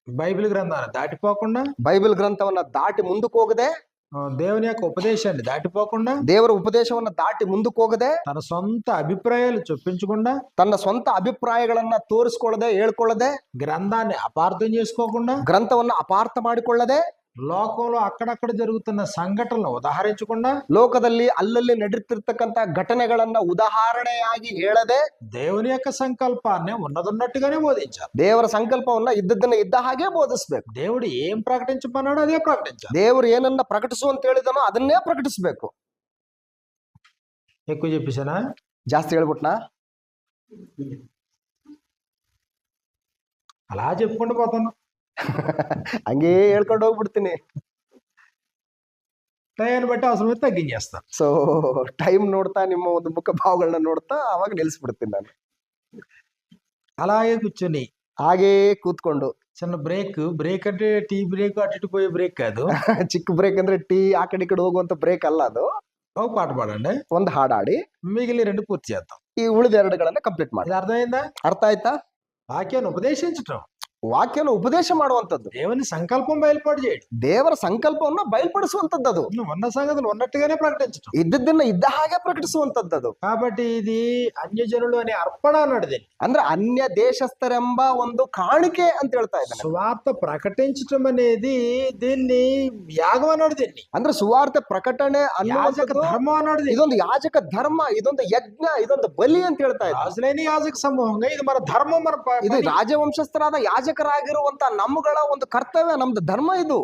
బైబిల్ గ్రంథాన్ని దాటిపోకుండా, ಬೈಬಲ್ ಗ್ರಂಥವನ್ನ ದಾಟಿ ಮುಂದಕ್ಕೆ ಹೋಗದೆ, దేవుని యొక్క ఉపదేశాన్ని దాటిపోకుండా, ದೇವರ ಉಪದೇಶವನ್ನ ದಾಟಿ ಮುಂದಕ್ಕೆ ಹೋಗದೆ, తన సొంత అభిప్రాయాలు చొప్పించకుండా, ತನ್ನ ಸ್ವಂತ ಅಭಿಪ್ರಾಯಗಳನ್ನ ತೋರಿಸ್ಕೊಳ್ಳದೆ, ಹೇಳ್ಕೊಳ್ಳದೆ, గ్రంథాన్ని అపార్థం చేసుకోకుండా, ಗ್ರಂಥವನ್ನ ಅಪಾರ್ಥ ಮಾಡಿಕೊಳ್ಳದೆ, లోకంలో అక్కడక్కడ జరుగుతున్న సంఘటనలు ఉదాహరించకుండా, ಲೋಕದಲ್ಲಿ ಅಲ್ಲಲ್ಲಿ ನಡೆಯುತ್ತಿರ್ತಕ್ಕಂತ ಘಟನೆಗಳನ್ನ ಉದಾಹರಣೆಯಾಗಿ ಹೇಳದೆ, దేవుని యొక్క సంకల్పాన్ని ఉన్నదన్నట్టుగానే బోధించాలి. ದೇವರ ಸಂಕಲ್ಪವನ್ನ ಇದ್ದದ್ದನ್ನ ಇದ್ದ ಹಾಗೆ ಬೋಧಿಸ್ಬೇಕು. దేవుడు ఏం ప్రకటించమన్నాడో అదే ప్రకటించాలి. ದೇವರು ಏನನ್ನ ಪ್ರಕಟಿಸು ಅಂತ ಹೇಳಿದನೋ ಅದನ್ನೇ ಪ್ರಕಟಿಸಬೇಕು. ఎక్కువ చెప్పేసానా? ಜಾಸ್ತಿ ಹೇಳ್ಬಿಟ್ನಾ? అలా చెప్పుకుంటూ పోతాను, ಹಂಗೇ ಹೇಳ್ಕೊಂಡು ಹೋಗ್ಬಿಡ್ತೀನಿ. టయాన్ని బట్టి అవసరమైతే తగ్గించేస్తాను. ಸೊ ಟೈಮ್ ನೋಡ್ತಾ, ನಿಮ್ಮ ಒಂದು ಮುಖ ಭಾವಗಳನ್ನ ನೋಡ್ತಾ ಅವಾಗ ನಿಲ್ಲಿಸ್ಬಿಡ್ತೀನಿ ನಾನು. అలాగే కూర్చొని ಹಾಗೇ ಕೂತ್ಕೊಂಡು, చిన్న బ్రేక్ అంటే టీ బ్రేక్ అటు ఇటు పోయే బ్రేక్ కాదు, ಚಿಕ್ಕ ಬ್ರೇಕ್ ಅಂದ್ರೆ ಟೀ ಆ ಕಡೆ ಈ ಕಡೆ ಹೋಗುವಂತ ಬ್ರೇಕ್ ಅಲ್ಲ ಅದು. ఒక పాట పాడండి, ಒಂದು ಹಾಡಾಡಿ మిగిలిన రెండు పూర్తి చేద్దాం. ಈ ಉಳಿದ ಎರಡುಗಳನ್ನ ಕಂಪ್ಲೀಟ್ ಮಾಡಿ. ఇది అర్థమైందా? ಅರ್ಥ ಆಯ್ತಾ? వాక్యాన్ని ఉపదేశించటం, ವಾಕ್ಯನ ಉಪದೇಶ ಮಾಡುವಂತದ್ದು, దేవుని సంకల్పం బయలుపాటు చేయడం, ದೇವರ ಸಂಕಲ್ಪವನ್ನ ಬಯಲ್ಪಡಿಸುವಂತದ್ದು, ఉన్న సంగతులు ఉన్నట్టుగానే ప్రకటించడం, ಇದ್ದದ್ದನ್ನ ಇದ್ದ ಹಾಗೆ ಪ್ರಕಟಿಸುವಂತದ್ದು. కాబట్టి ఇది అన్యజనులు అనే అర్పణ అన్నాడు దీన్ని. ಅಂದ್ರೆ ಅನ್ಯ ದೇಶಸ್ಥರೆಂಬ ಒಂದು ಕಾಣಿಕೆ ಅಂತ ಹೇಳ್ತಾ ಇದ್ದಾನೆ. సువార్త ప్రకటించటం అనేది దీన్ని యాగం అన్నాడు దీన్ని. ಅಂದ್ರೆ ಸುವಾರ್ತೆ ಪ್ರಕಟಣೆ యాజక ಅನ್ನುವಂಥದ್ದು ధర్మం అన్నాడు దీన్ని. ಇದೊಂದು ಯಾಜಕ ಧರ್ಮ, ಇದೊಂದು ಯಜ್ಞ, ಇದೊಂದು ಬಲಿ ಅಂತ ಹೇಳ್ತಾ ಇದ್ದಾನೆ. రాజులైన యాజక సమూహంగా ఇది మన ధర్మం, మన ಇದು ರಾಜವಂಶಸ್ಥರಾದ ಯಾಜಕರಾಗಿರುವಂತ ನಮ್ಮಗಳ ಒಂದು ಕರ್ತವ್ಯ, ನಮ್ದು ಧರ್ಮ ಇದು.